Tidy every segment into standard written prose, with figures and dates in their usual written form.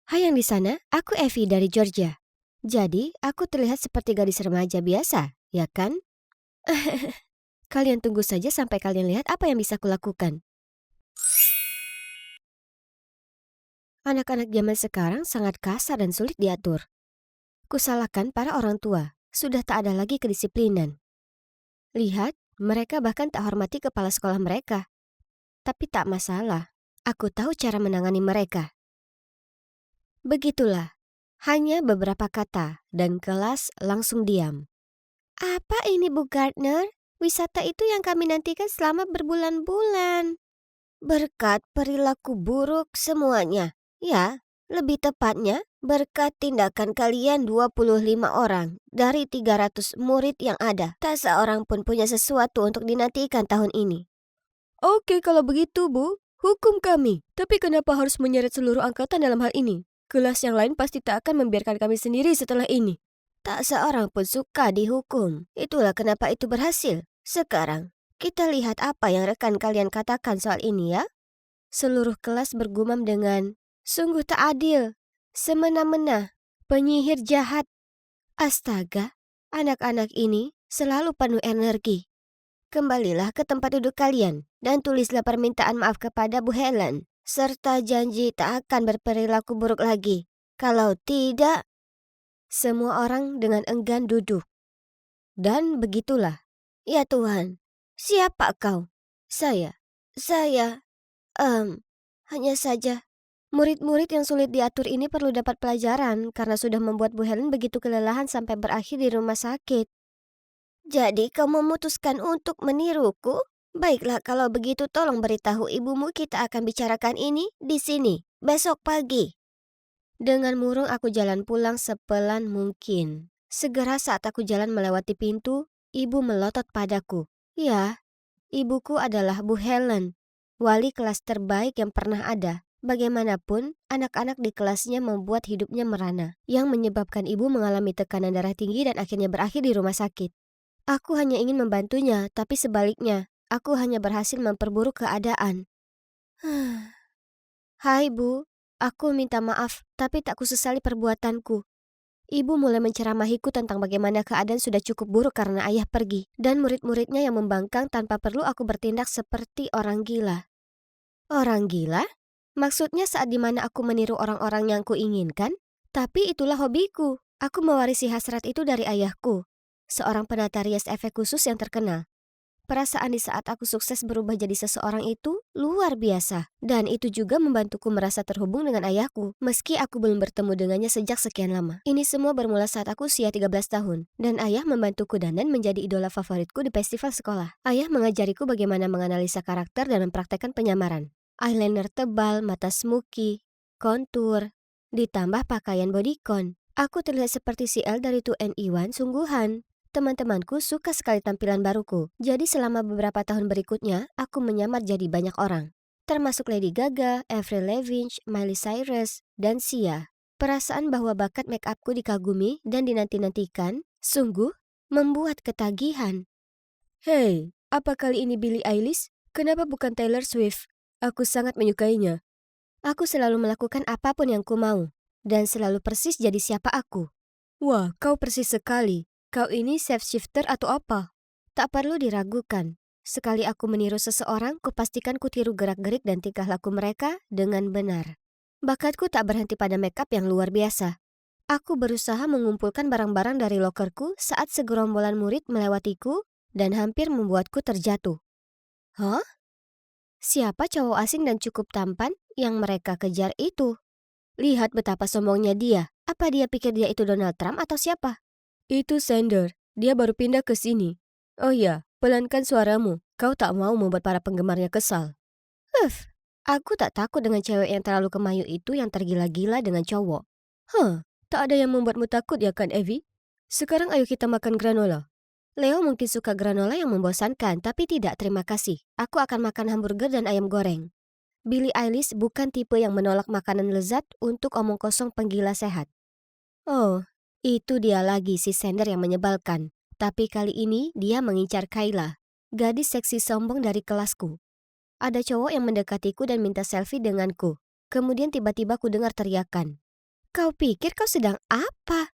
Hai yang di sana, aku Evie dari Georgia. Jadi, aku terlihat seperti gadis remaja biasa, ya kan? Kalian tunggu saja sampai kalian lihat apa yang bisa kulakukan. Anak-anak zaman sekarang sangat kasar dan sulit diatur. Kusalahkan para orang tua, sudah tak ada lagi kedisiplinan. Lihat, mereka bahkan tak hormati kepala sekolah mereka. Tapi tak masalah, aku tahu cara menangani mereka. Begitulah, hanya beberapa kata dan kelas langsung diam. Apa ini Bu Gardner? Wisata itu yang kami nantikan selama berbulan-bulan. Berkat perilaku buruk semuanya. Ya, lebih tepatnya berkat tindakan kalian 25 orang dari 300 murid yang ada. Tak seorang pun punya sesuatu untuk dinantikan tahun ini. Oke kalau begitu Bu, hukum kami. Tapi kenapa harus menyeret seluruh angkatan dalam hal ini? Kelas yang lain pasti tak akan membiarkan kami sendiri setelah ini. Tak seorang pun suka dihukum. Itulah kenapa itu berhasil. Sekarang, kita lihat apa yang rekan kalian katakan soal ini ya. Seluruh kelas bergumam dengan, sungguh tak adil, semena-mena, penyihir jahat. Astaga, anak-anak ini selalu penuh energi. Kembalilah ke tempat duduk kalian dan tulislah permintaan maaf kepada Bu Helen. Serta janji tak akan berperilaku buruk lagi. Kalau tidak, semua orang dengan enggan duduk. Dan begitulah. Ya Tuhan, siapa kau? Saya, hanya saja. Murid-murid yang sulit diatur ini perlu dapat pelajaran karena sudah membuat Bu Helen begitu kelelahan sampai berakhir di rumah sakit. Jadi kau memutuskan untuk meniruku? Baiklah kalau begitu tolong beritahu ibumu kita akan bicarakan ini di sini, besok pagi. Dengan murung aku jalan pulang sepelan mungkin. Segera saat aku jalan melewati pintu, ibu melotot padaku. Ya, ibuku adalah Bu Helen, wali kelas terbaik yang pernah ada. Bagaimanapun, anak-anak di kelasnya membuat hidupnya merana, yang menyebabkan ibu mengalami tekanan darah tinggi dan akhirnya berakhir di rumah sakit. Aku hanya ingin membantunya, tapi sebaliknya, aku hanya berhasil memperburuk keadaan. Hai Bu, aku minta maaf, tapi tak kusesali perbuatanku. Ibu mulai menceramahiku tentang bagaimana keadaan sudah cukup buruk karena ayah pergi, dan murid-muridnya yang membangkang tanpa perlu aku bertindak seperti orang gila. Orang gila? Maksudnya saat dimana aku meniru orang-orang yang kuinginkan? Tapi itulah hobiku. Aku mewarisi hasrat itu dari ayahku, seorang penata rias efek khusus yang terkenal. Perasaan di saat aku sukses berubah jadi seseorang itu luar biasa. Dan itu juga membantuku merasa terhubung dengan ayahku, meski aku belum bertemu dengannya sejak sekian lama. Ini semua bermula saat aku usia 13 tahun, dan ayah membantuku dandan menjadi idola favoritku di festival sekolah. Ayah mengajariku bagaimana menganalisa karakter dan mempraktekkan penyamaran. Eyeliner tebal, mata smoky, kontur, ditambah pakaian bodycon. Aku terlihat seperti si L dari 2NE1 sungguhan. Teman-temanku suka sekali tampilan baruku. Jadi selama beberapa tahun berikutnya, aku menyamar jadi banyak orang. Termasuk Lady Gaga, Avril Lavigne, Miley Cyrus, dan Sia. Perasaan bahwa bakat make upku dikagumi dan dinanti-nantikan, sungguh membuat ketagihan. Hey, apa kali ini Billie Eilish? Kenapa bukan Taylor Swift? Aku sangat menyukainya. Aku selalu melakukan apapun yang ku mau, dan selalu persis jadi siapa aku. Wah, kau persis sekali. Kau ini shape-shifter atau apa? Tak perlu diragukan. Sekali aku meniru seseorang, kupastikan kutiru gerak-gerik dan tingkah laku mereka dengan benar. Bakatku tak berhenti pada makeup yang luar biasa. Aku berusaha mengumpulkan barang-barang dari lokerku saat segerombolan murid melewatiku dan hampir membuatku terjatuh. Hah? Siapa cowok asing dan cukup tampan yang mereka kejar itu? Lihat betapa sombongnya dia. Apa dia pikir dia itu Donald Trump atau siapa? Itu Sander, dia baru pindah ke sini. Oh ya, pelankan suaramu, kau tak mau membuat para penggemarnya kesal. Aku tak takut dengan cewek yang terlalu kemayu itu yang tergila-gila dengan cowok. Tak ada yang membuatmu takut ya kan, Evie? Sekarang ayo kita makan granola. Leo mungkin suka granola yang membosankan, tapi tidak terima kasih. Aku akan makan hamburger dan ayam goreng. Billie Eilish bukan tipe yang menolak makanan lezat untuk omong kosong penggila sehat. Oh, itu dia lagi si Sander yang menyebalkan. Tapi kali ini dia mengincar Kayla, gadis seksi sombong dari kelasku. Ada cowok yang mendekatiku dan minta selfie denganku. Kemudian tiba-tiba ku dengar teriakan. Kau pikir kau sedang apa?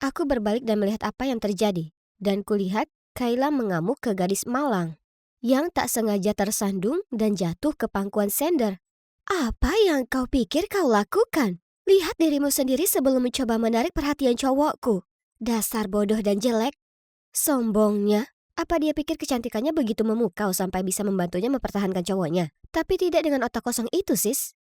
Aku berbalik dan melihat apa yang terjadi. Dan kulihat Kayla mengamuk ke gadis malang yang tak sengaja tersandung dan jatuh ke pangkuan Sander. Apa yang kau pikir kau lakukan? Lihat dirimu sendiri sebelum mencoba menarik perhatian cowokku. Dasar bodoh dan jelek. Sombongnya. Apa dia pikir kecantikannya begitu memukau sampai bisa membantunya mempertahankan cowoknya? Tapi tidak dengan otak kosong itu, sis.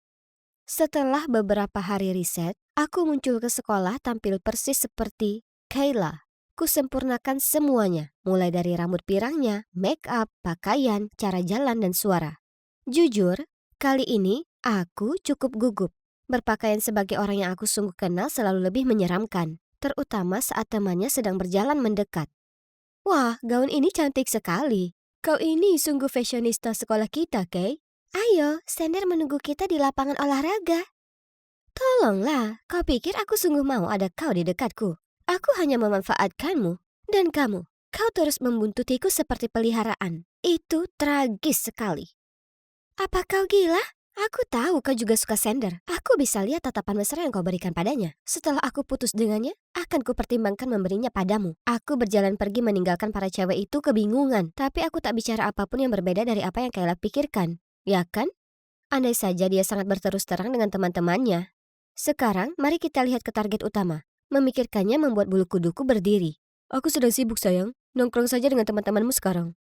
Setelah beberapa hari riset, aku muncul ke sekolah tampil persis seperti Kayla. Kusempurnakan semuanya, mulai dari rambut pirangnya, make up, pakaian, cara jalan, dan suara. Jujur, kali ini aku cukup gugup. Berpakaian sebagai orang yang aku sungguh kenal selalu lebih menyeramkan, terutama saat temannya sedang berjalan mendekat. Wah, gaun ini cantik sekali. Kau ini sungguh fashionista sekolah kita, Kay. Ayo, Sander menunggu kita di lapangan olahraga. Tolonglah, kau pikir aku sungguh mau ada kau di dekatku? Aku hanya memanfaatkanmu. Dan kamu, kau terus membuntutiku seperti peliharaan. Itu tragis sekali. Apa kau gila? Aku tahu kau juga suka Sander. Aku bisa lihat tatapan mesra yang kau berikan padanya. Setelah aku putus dengannya, akan kupertimbangkan memberinya padamu. Aku berjalan pergi meninggalkan para cewek itu kebingungan. Tapi aku tak bicara apapun yang berbeda dari apa yang Kayla pikirkan. Ya kan? Andai saja dia sangat berterus terang dengan teman-temannya. Sekarang, mari kita lihat ke target utama. Memikirkannya membuat bulu kuduku berdiri. Aku sedang sibuk, sayang. Nongkrong saja dengan teman-temanmu sekarang.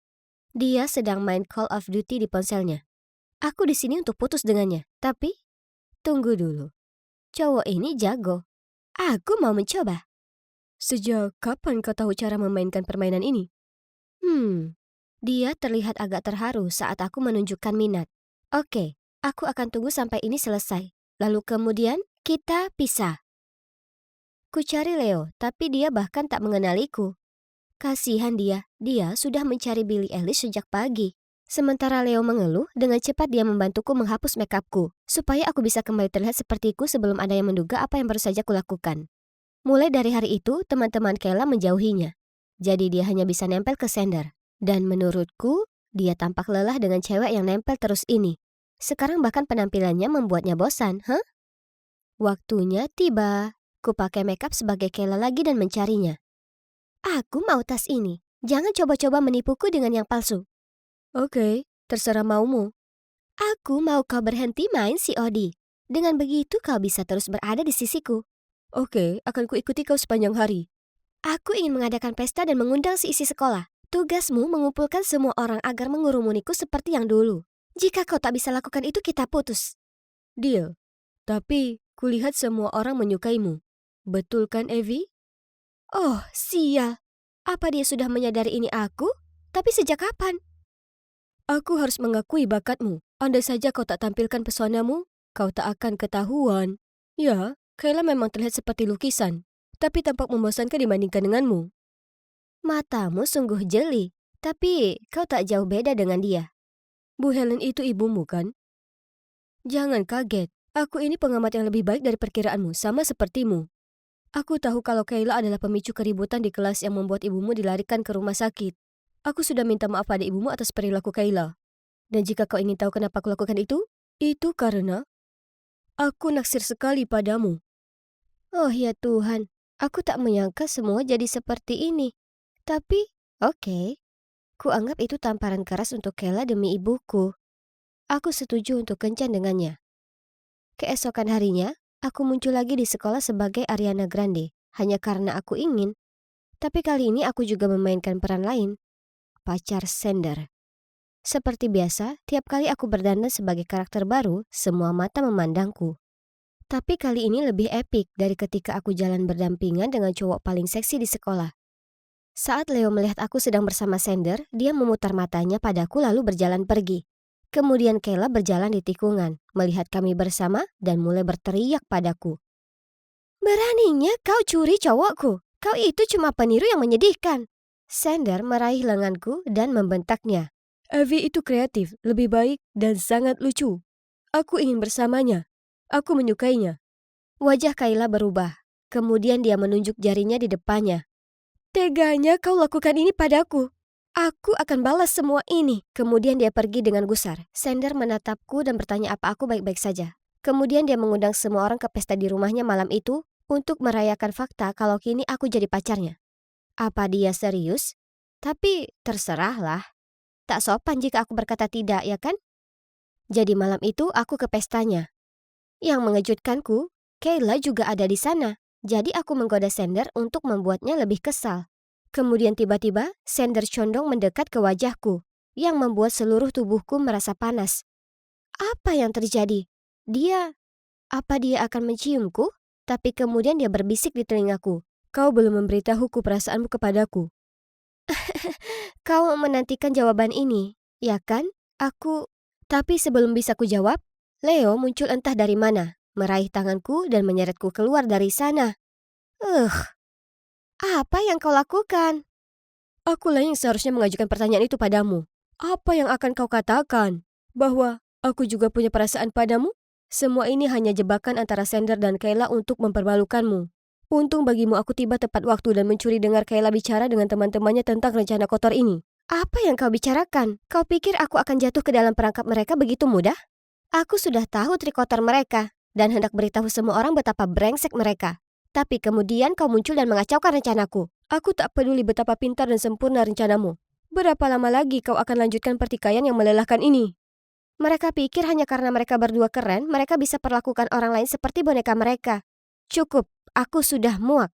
Dia sedang main Call of Duty di ponselnya. Aku di sini untuk putus dengannya. Tapi, tunggu dulu. Cowok ini jago. Aku mau mencoba. Sejak kapan kau tahu cara memainkan permainan ini? Dia terlihat agak terharu saat aku menunjukkan minat. Oke, aku akan tunggu sampai ini selesai. Lalu kemudian, kita pisah. Ku cari Leo, tapi dia bahkan tak mengenaliku. Kasihan dia sudah mencari Billie Eilish sejak pagi. Sementara Leo mengeluh, dengan cepat dia membantuku menghapus makeupku, supaya aku bisa kembali terlihat sepertiku sebelum ada yang menduga apa yang baru saja kulakukan. Mulai dari hari itu, teman-teman Kayla menjauhinya. Jadi dia hanya bisa nempel ke Sander. Dan menurutku, dia tampak lelah dengan cewek yang nempel terus ini. Sekarang bahkan penampilannya membuatnya bosan, Waktunya tiba. Ku pakai makeup sebagai Kayla lagi dan mencarinya. Aku mau tas ini. Jangan coba-coba menipuku dengan yang palsu. Oke, terserah maumu. Aku mau kau berhenti main COD. Dengan begitu kau bisa terus berada di sisiku. Oke, akan kuikuti kau sepanjang hari. Aku ingin mengadakan pesta dan mengundang seisi sekolah. Tugasmu mengumpulkan semua orang agar mengurumuniku seperti yang dulu. Jika kau tak bisa lakukan itu, kita putus. Deal. Tapi, kulihat semua orang menyukaimu. Betul kan, Evie? Oh, sial. Apa dia sudah menyadari ini aku? Tapi sejak kapan? Aku harus mengakui bakatmu. Andai saja kau tak tampilkan pesonamu, kau tak akan ketahuan. Ya, Kayla memang terlihat seperti lukisan, tapi tampak membosankan dibandingkan denganmu. Matamu sungguh jeli, tapi kau tak jauh beda dengan dia. Bu Helen itu ibumu, kan? Jangan kaget, aku ini pengamat yang lebih baik dari perkiraanmu, sama sepertimu. Aku tahu kalau Kayla adalah pemicu keributan di kelas yang membuat ibumu dilarikan ke rumah sakit. Aku sudah minta maaf pada ibumu atas perilaku Kayla. Dan jika kau ingin tahu kenapa aku lakukan itu karena aku naksir sekali padamu. Oh ya Tuhan, aku tak menyangka semua jadi seperti ini. Tapi, oke. Kuanggap itu tamparan keras untuk Kayla demi ibuku. Aku setuju untuk kencan dengannya. Keesokan harinya, aku muncul lagi di sekolah sebagai Ariana Grande, hanya karena aku ingin. Tapi kali ini aku juga memainkan peran lain, pacar Sander. Seperti biasa, tiap kali aku berdandan sebagai karakter baru, semua mata memandangku. Tapi kali ini lebih epik dari ketika aku jalan berdampingan dengan cowok paling seksi di sekolah. Saat Leo melihat aku sedang bersama Sander, dia memutar matanya padaku lalu berjalan pergi. Kemudian Kayla berjalan di tikungan, melihat kami bersama dan mulai berteriak padaku. Beraninya kau curi cowokku. Kau itu cuma peniru yang menyedihkan. Sander meraih lenganku dan membentaknya. Evie itu kreatif, lebih baik, dan sangat lucu. Aku ingin bersamanya. Aku menyukainya. Wajah Kayla berubah. Kemudian dia menunjuk jarinya di depannya. Teganya kau lakukan ini padaku. Aku akan balas semua ini. Kemudian dia pergi dengan gusar. Sander menatapku dan bertanya apa aku baik-baik saja. Kemudian dia mengundang semua orang ke pesta di rumahnya malam itu untuk merayakan fakta kalau kini aku jadi pacarnya. Apa dia serius? Tapi terserahlah. Tak sopan jika aku berkata tidak, ya kan? Jadi malam itu aku ke pestanya. Yang mengejutkanku, Kayla juga ada di sana. Jadi aku menggoda Sander untuk membuatnya lebih kesal. Kemudian tiba-tiba Sander condong mendekat ke wajahku, yang membuat seluruh tubuhku merasa panas. Apa yang terjadi? Apa dia akan menciumku? Tapi kemudian dia berbisik di telingaku. Kau belum memberitahuku perasaanmu kepadaku. Kau menantikan jawaban ini, ya kan? Tapi sebelum bisa kujawab, Leo muncul entah dari mana, meraih tanganku dan menyeretku keluar dari sana. Apa yang kau lakukan? Akulah yang seharusnya mengajukan pertanyaan itu padamu. Apa yang akan kau katakan? Bahwa aku juga punya perasaan padamu? Semua ini hanya jebakan antara Sander dan Kayla untuk mempermalukanmu. Untung bagimu aku tiba tepat waktu dan mencuri dengar Kayla bicara dengan teman-temannya tentang rencana kotor ini. Apa yang kau bicarakan? Kau pikir aku akan jatuh ke dalam perangkap mereka begitu mudah? Aku sudah tahu trik kotor mereka dan hendak beritahu semua orang betapa brengsek mereka. Tapi kemudian kau muncul dan mengacaukan rencanaku. Aku tak peduli betapa pintar dan sempurna rencanamu. Berapa lama lagi kau akan lanjutkan pertikaian yang melelahkan ini? Mereka pikir hanya karena mereka berdua keren, mereka bisa perlakukan orang lain seperti boneka mereka. Cukup, aku sudah muak.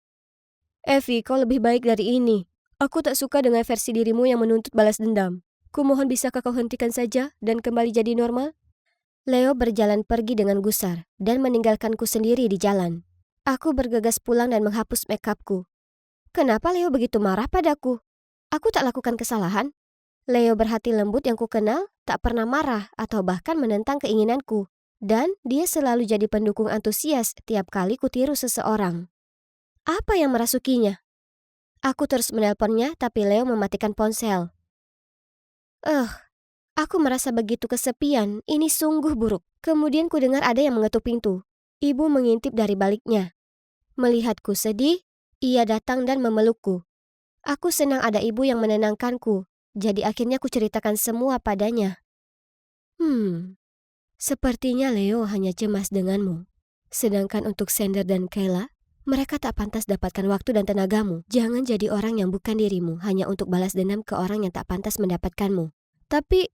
Evie, kau lebih baik dari ini. Aku tak suka dengan versi dirimu yang menuntut balas dendam. Kumohon bisakah kau hentikan saja dan kembali jadi normal? Leo berjalan pergi dengan gusar dan meninggalkanku sendiri di jalan. Aku bergegas pulang dan menghapus makeupku. Kenapa Leo begitu marah padaku? Aku tak lakukan kesalahan. Leo berhati lembut yang kukenal tak pernah marah atau bahkan menentang keinginanku. Dan dia selalu jadi pendukung antusias tiap kali kutiru seseorang. Apa yang merasukinya? Aku terus menelponnya tapi Leo mematikan ponsel. Aku merasa begitu kesepian, ini sungguh buruk. Kemudian ku dengar ada yang mengetuk pintu. Ibu mengintip dari baliknya. Melihatku sedih, ia datang dan memelukku. Aku senang ada ibu yang menenangkanku, jadi akhirnya ku ceritakan semua padanya. Sepertinya Leo hanya cemas denganmu. Sedangkan untuk Sander dan Kayla, mereka tak pantas dapatkan waktu dan tenagamu. Jangan jadi orang yang bukan dirimu hanya untuk balas dendam ke orang yang tak pantas mendapatkanmu. Tapi,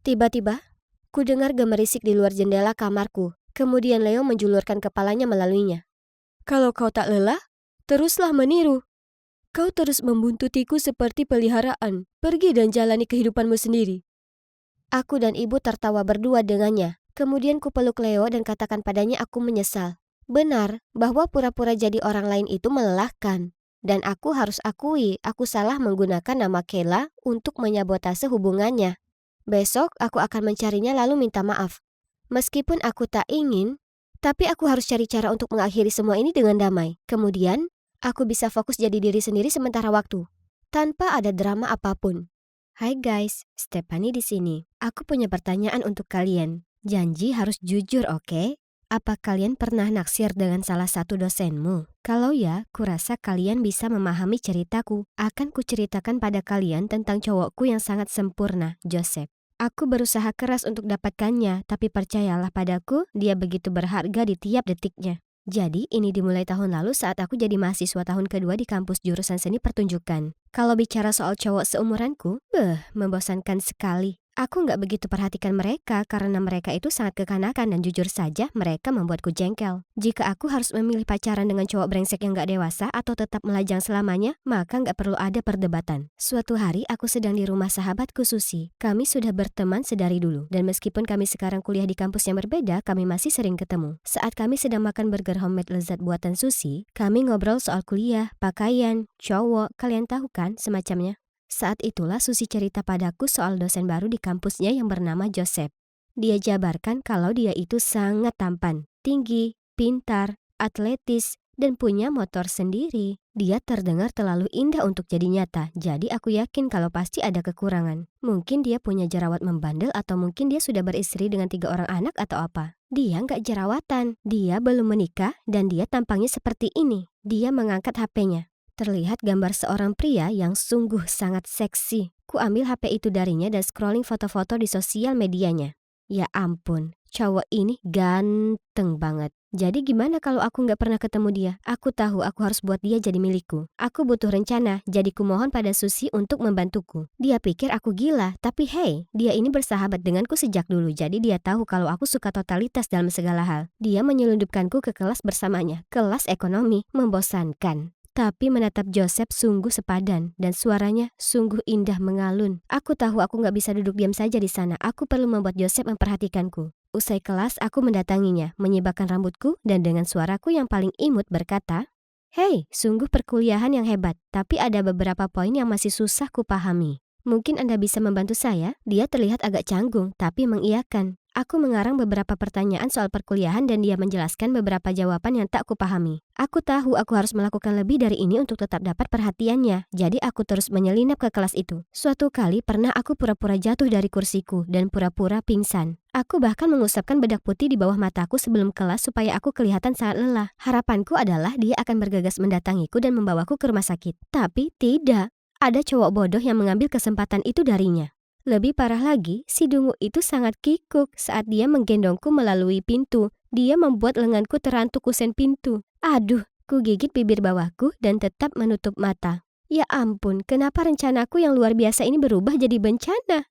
tiba-tiba, ku dengar gemerisik di luar jendela kamarku. Kemudian Leo menjulurkan kepalanya melaluinya. Kalau kau tak lelah, teruslah meniru. Kau terus membuntutiku seperti peliharaan. Pergi dan jalani kehidupanmu sendiri. Aku dan ibu tertawa berdua dengannya. Kemudian ku peluk Leo dan katakan padanya aku menyesal. Benar, bahwa pura-pura jadi orang lain itu melelahkan. Dan aku harus akui, aku salah menggunakan nama Kayla untuk menyabotase hubungannya. Besok aku akan mencarinya lalu minta maaf. Meskipun aku tak ingin, tapi aku harus cari cara untuk mengakhiri semua ini dengan damai. Kemudian, aku bisa fokus jadi diri sendiri sementara waktu, tanpa ada drama apapun. Hai guys, Stephanie di sini. Aku punya pertanyaan untuk kalian. Janji harus jujur, oke? Apa kalian pernah naksir dengan salah satu dosenmu? Kalau ya, kurasa kalian bisa memahami ceritaku. Akan kuceritakan pada kalian tentang cowokku yang sangat sempurna, Joseph. Aku berusaha keras untuk dapatkannya, tapi percayalah padaku, dia begitu berharga di tiap detiknya. Jadi, ini dimulai tahun lalu saat aku jadi mahasiswa tahun kedua di kampus jurusan seni pertunjukan. Kalau bicara soal cowok seumuranku, membosankan sekali. Aku nggak begitu perhatikan mereka karena mereka itu sangat kekanakan dan jujur saja mereka membuatku jengkel. Jika aku harus memilih pacaran dengan cowok brengsek yang nggak dewasa atau tetap melajang selamanya, maka nggak perlu ada perdebatan. Suatu hari aku sedang di rumah sahabatku Susi. Kami sudah berteman sedari dulu dan meskipun kami sekarang kuliah di kampus yang berbeda, kami masih sering ketemu. Saat kami sedang makan burger homemade lezat buatan Susi, kami ngobrol soal kuliah, pakaian, cowok, kalian tahu kan semacamnya. Saat itulah Susi cerita padaku soal dosen baru di kampusnya yang bernama Joseph. Dia jabarkan kalau dia itu sangat tampan, tinggi, pintar, atletis, dan punya motor sendiri. Dia terdengar terlalu indah untuk jadi nyata, jadi aku yakin kalau pasti ada kekurangan. Mungkin dia punya jerawat membandel atau mungkin dia sudah beristri dengan 3 orang anak atau apa. Dia nggak jerawatan, dia belum menikah, dan dia tampangnya seperti ini. Dia mengangkat HP-nya. Terlihat gambar seorang pria yang sungguh sangat seksi. Ku ambil HP itu darinya dan scrolling foto-foto di sosial medianya. Ya ampun, cowok ini ganteng banget. Jadi gimana kalau aku nggak pernah ketemu dia? Aku tahu aku harus buat dia jadi milikku. Aku butuh rencana, jadi kumohon pada Susi untuk membantuku. Dia pikir aku gila, tapi hey, dia ini bersahabat denganku sejak dulu. Jadi dia tahu kalau aku suka totalitas dalam segala hal. Dia menyelundupkanku ke kelas bersamanya, kelas ekonomi, membosankan. Tapi menatap Joseph sungguh sepadan, dan suaranya sungguh indah mengalun. Aku tahu aku nggak bisa duduk diam saja di sana. Aku perlu membuat Joseph memperhatikanku. Usai kelas, aku mendatanginya, menyibakkan rambutku, dan dengan suaraku yang paling imut berkata, "Hei, sungguh perkuliahan yang hebat, tapi ada beberapa poin yang masih susah kupahami. Mungkin Anda bisa membantu saya?" Dia terlihat agak canggung, tapi mengiyakan. Aku mengarang beberapa pertanyaan soal perkuliahan dan dia menjelaskan beberapa jawaban yang tak kupahami. Aku tahu aku harus melakukan lebih dari ini untuk tetap dapat perhatiannya, jadi aku terus menyelinap ke kelas itu. Suatu kali pernah aku pura-pura jatuh dari kursiku dan pura-pura pingsan. Aku bahkan mengusapkan bedak putih di bawah mataku sebelum kelas supaya aku kelihatan sangat lelah. Harapanku adalah dia akan bergegas mendatangiku dan membawaku ke rumah sakit. Tapi tidak. Ada cowok bodoh yang mengambil kesempatan itu darinya. Lebih parah lagi, si dungu itu sangat kikuk saat dia menggendongku melalui pintu. Dia membuat lenganku terantuk kusen pintu. Aduh, ku gigit bibir bawahku dan tetap menutup mata. Ya ampun, kenapa rencanaku yang luar biasa ini berubah jadi bencana?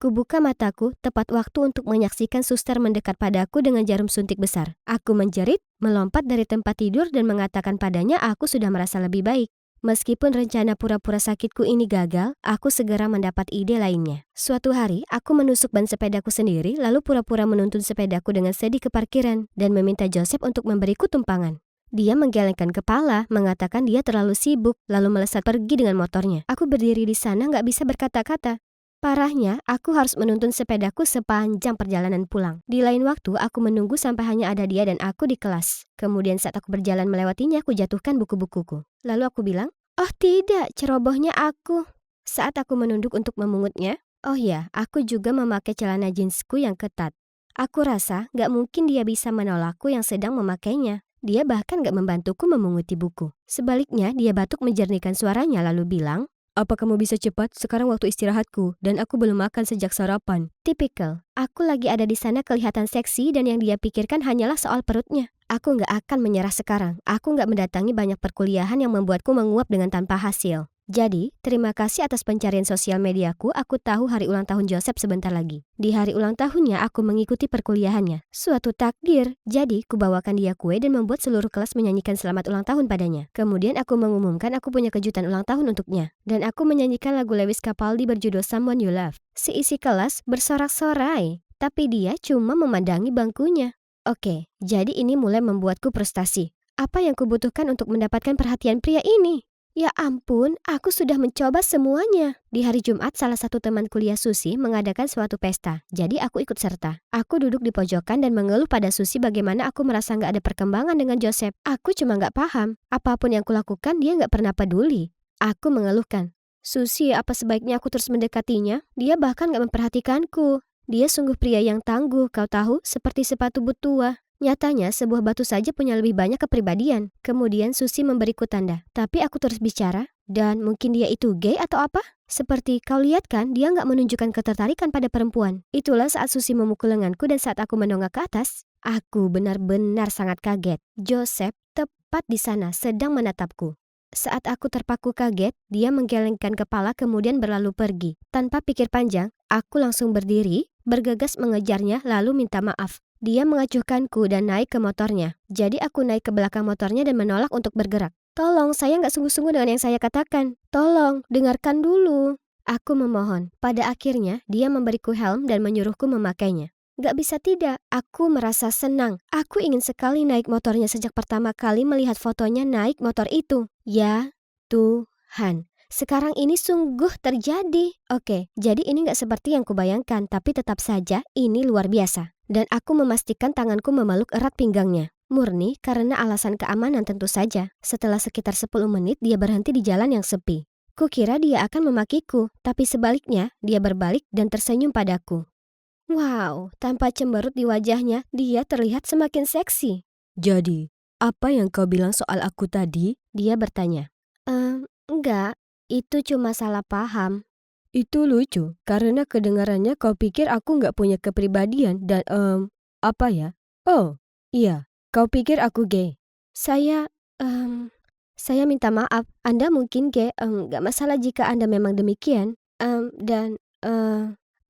Ku buka mataku tepat waktu untuk menyaksikan suster mendekat padaku dengan jarum suntik besar. Aku menjerit, melompat dari tempat tidur dan mengatakan padanya aku sudah merasa lebih baik. Meskipun rencana pura-pura sakitku ini gagal, aku segera mendapat ide lainnya. Suatu hari, aku menusuk ban sepedaku sendiri lalu pura-pura menuntun sepedaku dengan sedih ke parkiran dan meminta Joseph untuk memberiku tumpangan. Dia menggelengkan kepala, mengatakan dia terlalu sibuk, lalu melesat pergi dengan motornya. Aku berdiri di sana nggak bisa berkata-kata. Parahnya, aku harus menuntun sepedaku sepanjang perjalanan pulang. Di lain waktu, aku menunggu sampai hanya ada dia dan aku di kelas. Kemudian saat aku berjalan melewatinya, aku jatuhkan buku-bukuku. Lalu aku bilang, "Oh tidak, cerobohnya aku." Saat aku menunduk untuk memungutnya, oh ya, aku juga memakai celana jeansku yang ketat. Aku rasa gak mungkin dia bisa menolakku yang sedang memakainya. Dia bahkan gak membantuku memunguti buku. Sebaliknya, dia batuk menjernihkan suaranya lalu bilang, "Apa kamu bisa cepat? Sekarang waktu istirahatku, dan aku belum makan sejak sarapan." Tipikal. Aku lagi ada di sana kelihatan seksi dan yang dia pikirkan hanyalah soal perutnya. Aku nggak akan menyerah sekarang. Aku nggak mendatangi banyak perkuliahan yang membuatku menguap dengan tanpa hasil. Jadi, terima kasih atas pencarian sosial mediaku. Aku tahu hari ulang tahun Joseph sebentar lagi. Di hari ulang tahunnya, aku mengikuti perkuliahannya. Suatu takdir. Jadi, kubawakan dia kue dan membuat seluruh kelas menyanyikan selamat ulang tahun padanya. Kemudian aku mengumumkan aku punya kejutan ulang tahun untuknya. Dan aku menyanyikan lagu Lewis Capaldi berjudul Someone You Love. Si isi kelas bersorak-sorai. Tapi dia cuma memandangi bangkunya. Oke, jadi ini mulai membuatku frustasi. Apa yang kubutuhkan untuk mendapatkan perhatian pria ini? Ya ampun, aku sudah mencoba semuanya. Di hari Jumat, salah satu teman kuliah Susi mengadakan suatu pesta. Jadi aku ikut serta. Aku duduk di pojokan dan mengeluh pada Susi bagaimana aku merasa nggak ada perkembangan dengan Joseph. Aku cuma nggak paham. Apapun yang kulakukan, dia nggak pernah peduli. Aku mengeluhkan. "Susi, apa sebaiknya aku terus mendekatinya? Dia bahkan nggak memperhatikanku. Dia sungguh pria yang tangguh, kau tahu, seperti sepatu but tua." Nyatanya, sebuah batu saja punya lebih banyak kepribadian. Kemudian Susi memberiku tanda. Tapi aku terus bicara, dan mungkin dia itu gay atau apa? Seperti kau lihat kan, dia nggak menunjukkan ketertarikan pada perempuan. Itulah saat Susi memukul lenganku dan saat aku menongak ke atas, aku benar-benar sangat kaget. Joseph tepat di sana sedang menatapku. Saat aku terpaku kaget, dia menggelengkan kepala kemudian berlalu pergi. Tanpa pikir panjang, aku langsung berdiri, bergegas mengejarnya lalu minta maaf. Dia mengacuhkanku dan naik ke motornya. Jadi aku naik ke belakang motornya dan menolak untuk bergerak. "Tolong, saya nggak sungguh-sungguh dengan yang saya katakan. Tolong, dengarkan dulu." Aku memohon. Pada akhirnya, dia memberiku helm dan menyuruhku memakainya. Gak bisa tidak, aku merasa senang. Aku ingin sekali naik motornya sejak pertama kali melihat fotonya naik motor itu. Ya Tuhan, sekarang ini sungguh terjadi. Oke, jadi ini gak seperti yang kubayangkan, tapi tetap saja ini luar biasa. Dan aku memastikan tanganku memeluk erat pinggangnya. Murni karena alasan keamanan tentu saja. Setelah sekitar 10 menit dia berhenti di jalan yang sepi. Kukira dia akan memakiku, tapi sebaliknya dia berbalik dan tersenyum padaku. Wow, tanpa cemberut di wajahnya, dia terlihat semakin seksi. "Jadi, apa yang kau bilang soal aku tadi?" Dia bertanya. Enggak, itu cuma salah paham." Itu lucu, karena kedengarannya kau pikir aku nggak punya kepribadian dan apa ya? Oh, iya, kau pikir aku gay. Saya, em, saya minta maaf. Anda mungkin gay, nggak masalah jika Anda memang demikian. Dan,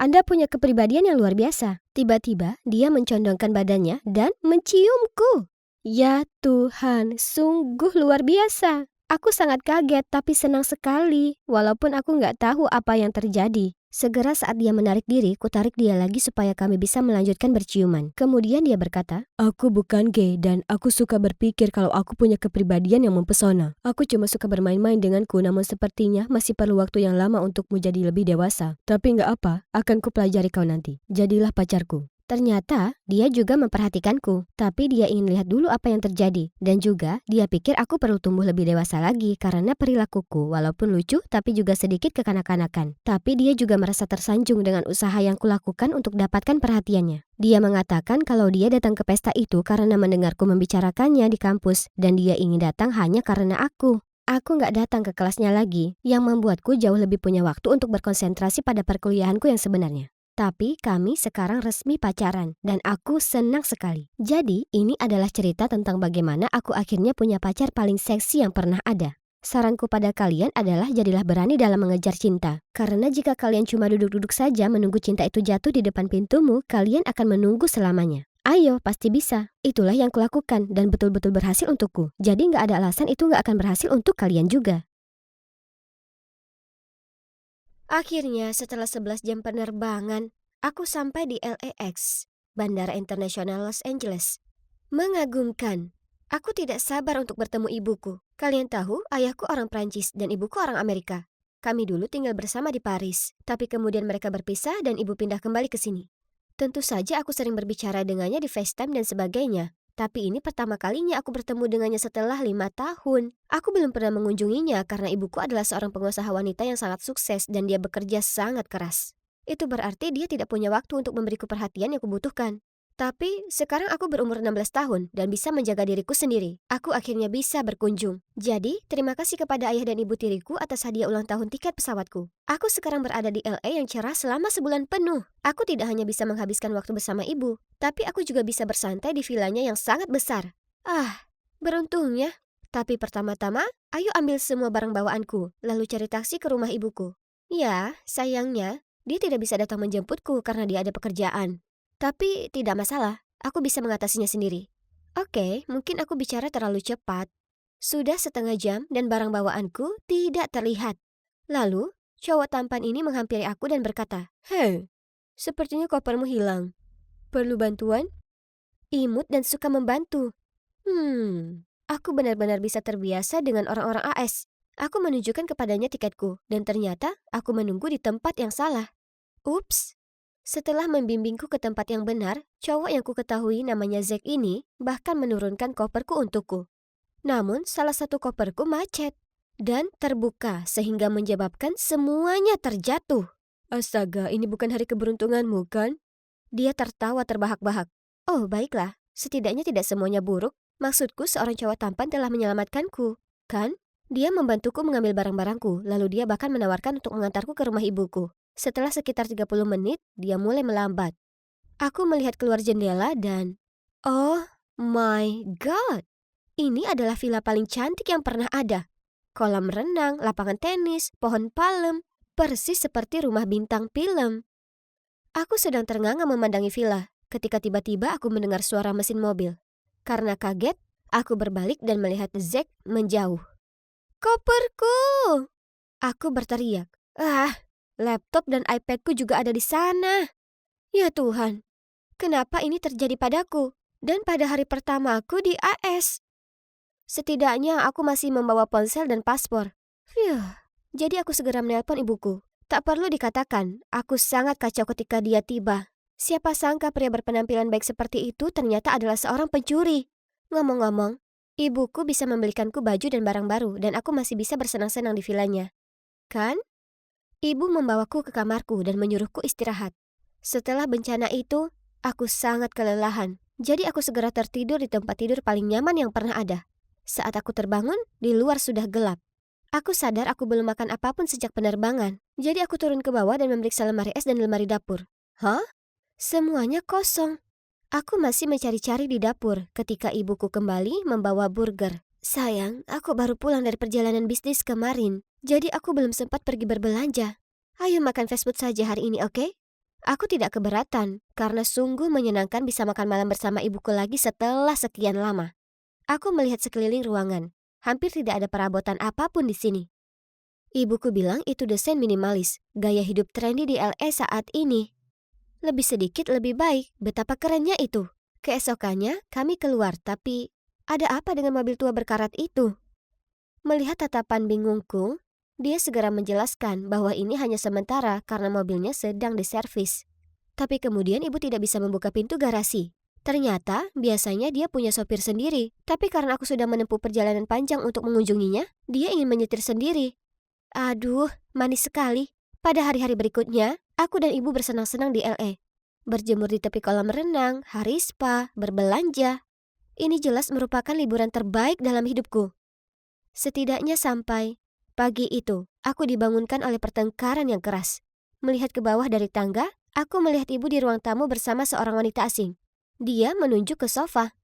Anda punya kepribadian yang luar biasa. Tiba-tiba dia mencondongkan badannya dan menciumku. Ya Tuhan, sungguh luar biasa. Aku sangat kaget tapi senang sekali, walaupun aku nggak tahu apa yang terjadi. Segera saat dia menarik diri, kutarik dia lagi supaya kami bisa melanjutkan berciuman. Kemudian dia berkata, Aku bukan gay dan aku suka berpikir kalau aku punya kepribadian yang mempesona. Aku cuma suka bermain-main denganku, namun sepertinya masih perlu waktu yang lama untukmu jadi lebih dewasa. Tapi nggak apa, akan kupelajari kau nanti. Jadilah pacarku. ternyata dia juga memperhatikanku, tapi dia ingin lihat dulu apa yang terjadi. Dan juga dia pikir aku perlu tumbuh lebih dewasa lagi karena perilakuku, walaupun lucu tapi juga sedikit kekanak-kanakan. Tapi dia juga merasa tersanjung dengan usaha yang kulakukan untuk dapatkan perhatiannya. Dia mengatakan kalau dia datang ke pesta itu karena mendengarku membicarakannya di kampus dan dia ingin datang hanya karena aku. Aku nggak datang ke kelasnya lagi, yang membuatku jauh lebih punya waktu untuk berkonsentrasi pada perkuliahanku yang sebenarnya. Tapi kami sekarang resmi pacaran dan aku senang sekali. Jadi ini adalah cerita tentang bagaimana aku akhirnya punya pacar paling seksi yang pernah ada. Saranku pada kalian adalah jadilah berani dalam mengejar cinta. Karena jika kalian cuma duduk-duduk saja menunggu cinta itu jatuh di depan pintumu, kalian akan menunggu selamanya. Ayo, pasti bisa. Itulah yang kulakukan dan betul-betul berhasil untukku. Jadi nggak ada alasan itu nggak akan berhasil untuk kalian juga. Akhirnya setelah 11 jam penerbangan, aku sampai di LAX, Bandara Internasional Los Angeles. Mengagumkan. Aku tidak sabar untuk bertemu ibuku. Kalian tahu, ayahku orang Prancis dan ibuku orang Amerika. Kami dulu tinggal bersama di Paris, tapi kemudian mereka berpisah dan ibu pindah kembali ke sini. Tentu saja aku sering berbicara dengannya di FaceTime dan sebagainya. Tapi ini pertama kalinya aku bertemu dengannya setelah 5 tahun. Aku belum pernah mengunjunginya karena ibuku adalah seorang pengusaha wanita yang sangat sukses dan dia bekerja sangat keras. Itu berarti dia tidak punya waktu untuk memberiku perhatian yang kubutuhkan. Tapi sekarang aku berumur 16 tahun dan bisa menjaga diriku sendiri. Aku akhirnya bisa berkunjung. Jadi, terima kasih kepada ayah dan ibu tiriku atas hadiah ulang tahun tiket pesawatku. Aku sekarang berada di LA yang cerah selama sebulan penuh. Aku tidak hanya bisa menghabiskan waktu bersama ibu, tapi aku juga bisa bersantai di vilanya yang sangat besar. Ah, beruntungnya. Tapi pertama-tama, ayo ambil semua barang bawaanku, lalu cari taksi ke rumah ibuku. Ya, sayangnya, dia tidak bisa datang menjemputku karena dia ada pekerjaan. Tapi tidak masalah, aku bisa mengatasinya sendiri. Oke, mungkin aku bicara terlalu cepat. Sudah setengah jam dan barang bawaanku tidak terlihat. Lalu, cowok tampan ini menghampiri aku dan berkata, "Hei, sepertinya kopermu hilang. Perlu bantuan?" Imut dan suka membantu. Aku benar-benar bisa terbiasa dengan orang-orang AS. Aku menunjukkan kepadanya tiketku, dan ternyata aku menunggu di tempat yang salah. Ups. Setelah membimbingku ke tempat yang benar, cowok yang ku ketahui namanya Zack ini bahkan menurunkan koperku untukku. Namun salah satu koperku macet dan terbuka sehingga menyebabkan semuanya terjatuh. Astaga, ini bukan hari keberuntunganmu kan? Dia tertawa terbahak-bahak. Oh baiklah, setidaknya tidak semuanya buruk. Maksudku seorang cowok tampan telah menyelamatkanku, kan? Dia membantuku mengambil barang-barangku, lalu dia bahkan menawarkan untuk mengantarku ke rumah ibuku. Setelah sekitar 30 menit, dia mulai melambat. Aku melihat keluar jendela dan... Oh my god! Ini adalah villa paling cantik yang pernah ada. Kolam renang, lapangan tenis, pohon palem, persis seperti rumah bintang film. Aku sedang ternganga memandangi villa, ketika tiba-tiba aku mendengar suara mesin mobil. Karena kaget, aku berbalik dan melihat Zack menjauh. Koperku! Aku berteriak. Laptop dan iPadku juga ada di sana. Ya Tuhan, kenapa ini terjadi padaku? Dan pada hari pertamaku di AS. Setidaknya aku masih membawa ponsel dan paspor. Jadi aku segera menelpon ibuku. Tak perlu dikatakan, aku sangat kacau ketika dia tiba. Siapa sangka pria berpenampilan baik seperti itu ternyata adalah seorang pencuri. Ngomong-ngomong, ibuku bisa membelikanku baju dan barang baru dan aku masih bisa bersenang-senang di vilanya. Kan? Ibu membawaku ke kamarku dan menyuruhku istirahat. Setelah bencana itu, aku sangat kelelahan. Jadi aku segera tertidur di tempat tidur paling nyaman yang pernah ada. Saat aku terbangun, di luar sudah gelap. Aku sadar aku belum makan apapun sejak penerbangan. Jadi aku turun ke bawah dan memeriksa lemari es dan lemari dapur. Hah? Semuanya kosong. Aku masih mencari-cari di dapur ketika ibuku kembali membawa burger. Sayang, aku baru pulang dari perjalanan bisnis kemarin. Jadi aku belum sempat pergi berbelanja. Ayo makan fast food saja hari ini, oke? Aku tidak keberatan, karena sungguh menyenangkan bisa makan malam bersama ibuku lagi setelah sekian lama. Aku melihat sekeliling ruangan. Hampir tidak ada perabotan apapun di sini. Ibuku bilang itu desain minimalis, gaya hidup trendy di LA saat ini. Lebih sedikit lebih baik, betapa kerennya itu. Keesokannya, kami keluar, tapi ada apa dengan mobil tua berkarat itu? Melihat tatapan bingungku, dia segera menjelaskan bahwa ini hanya sementara karena mobilnya sedang diservis. Tapi kemudian ibu tidak bisa membuka pintu garasi. Ternyata biasanya dia punya sopir sendiri, tapi karena aku sudah menempuh perjalanan panjang untuk mengunjunginya, dia ingin menyetir sendiri. Aduh, manis sekali. Pada hari-hari berikutnya, aku dan ibu bersenang-senang di LA. Berjemur di tepi kolam renang, hari spa, berbelanja. Ini jelas merupakan liburan terbaik dalam hidupku. Setidaknya sampai pagi itu, aku dibangunkan oleh pertengkaran yang keras. Melihat ke bawah dari tangga, aku melihat ibu di ruang tamu bersama seorang wanita asing. Dia menunjuk ke sofa.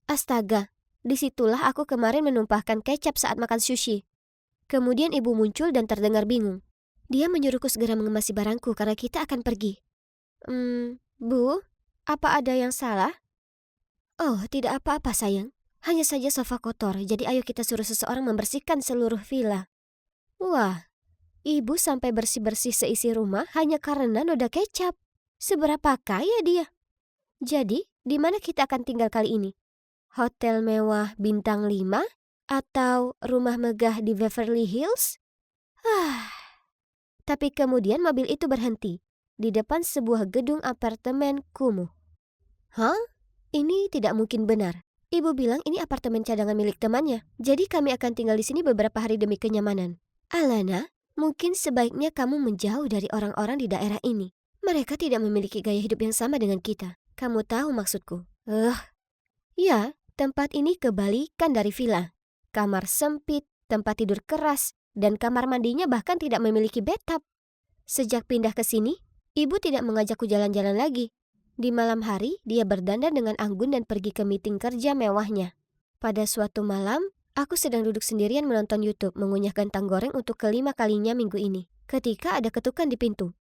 Astaga, disitulah aku kemarin menumpahkan kecap saat makan sushi. Kemudian ibu muncul dan terdengar bingung. Dia menyuruhku segera mengemasi barangku karena kita akan pergi. Bu, apa ada yang salah? Oh, tidak apa-apa sayang. Hanya saja sofa kotor, jadi ayo kita suruh seseorang membersihkan seluruh villa. Wah, ibu sampai bersih-bersih seisi rumah hanya karena noda kecap. Seberapa kaya dia? Jadi, di mana kita akan tinggal kali ini? Hotel mewah bintang 5? Atau rumah megah di Beverly Hills? Tapi kemudian mobil itu berhenti di depan sebuah gedung apartemen kumuh. Hah? Ini tidak mungkin benar. Ibu bilang ini apartemen cadangan milik temannya. Jadi kami akan tinggal di sini beberapa hari demi kenyamanan. Alana, mungkin sebaiknya kamu menjauh dari orang-orang di daerah ini. Mereka tidak memiliki gaya hidup yang sama dengan kita. Kamu tahu maksudku. Ya, tempat ini kebalikan dari villa. Kamar sempit, tempat tidur keras, dan kamar mandinya bahkan tidak memiliki bathtub. Sejak pindah ke sini, ibu tidak mengajakku jalan-jalan lagi. Di malam hari, dia berdandan dengan anggun dan pergi ke meeting kerja mewahnya. Pada suatu malam, aku sedang duduk sendirian menonton YouTube mengunyah kentang goreng untuk kelima kalinya minggu ini. Ketika ada ketukan di pintu.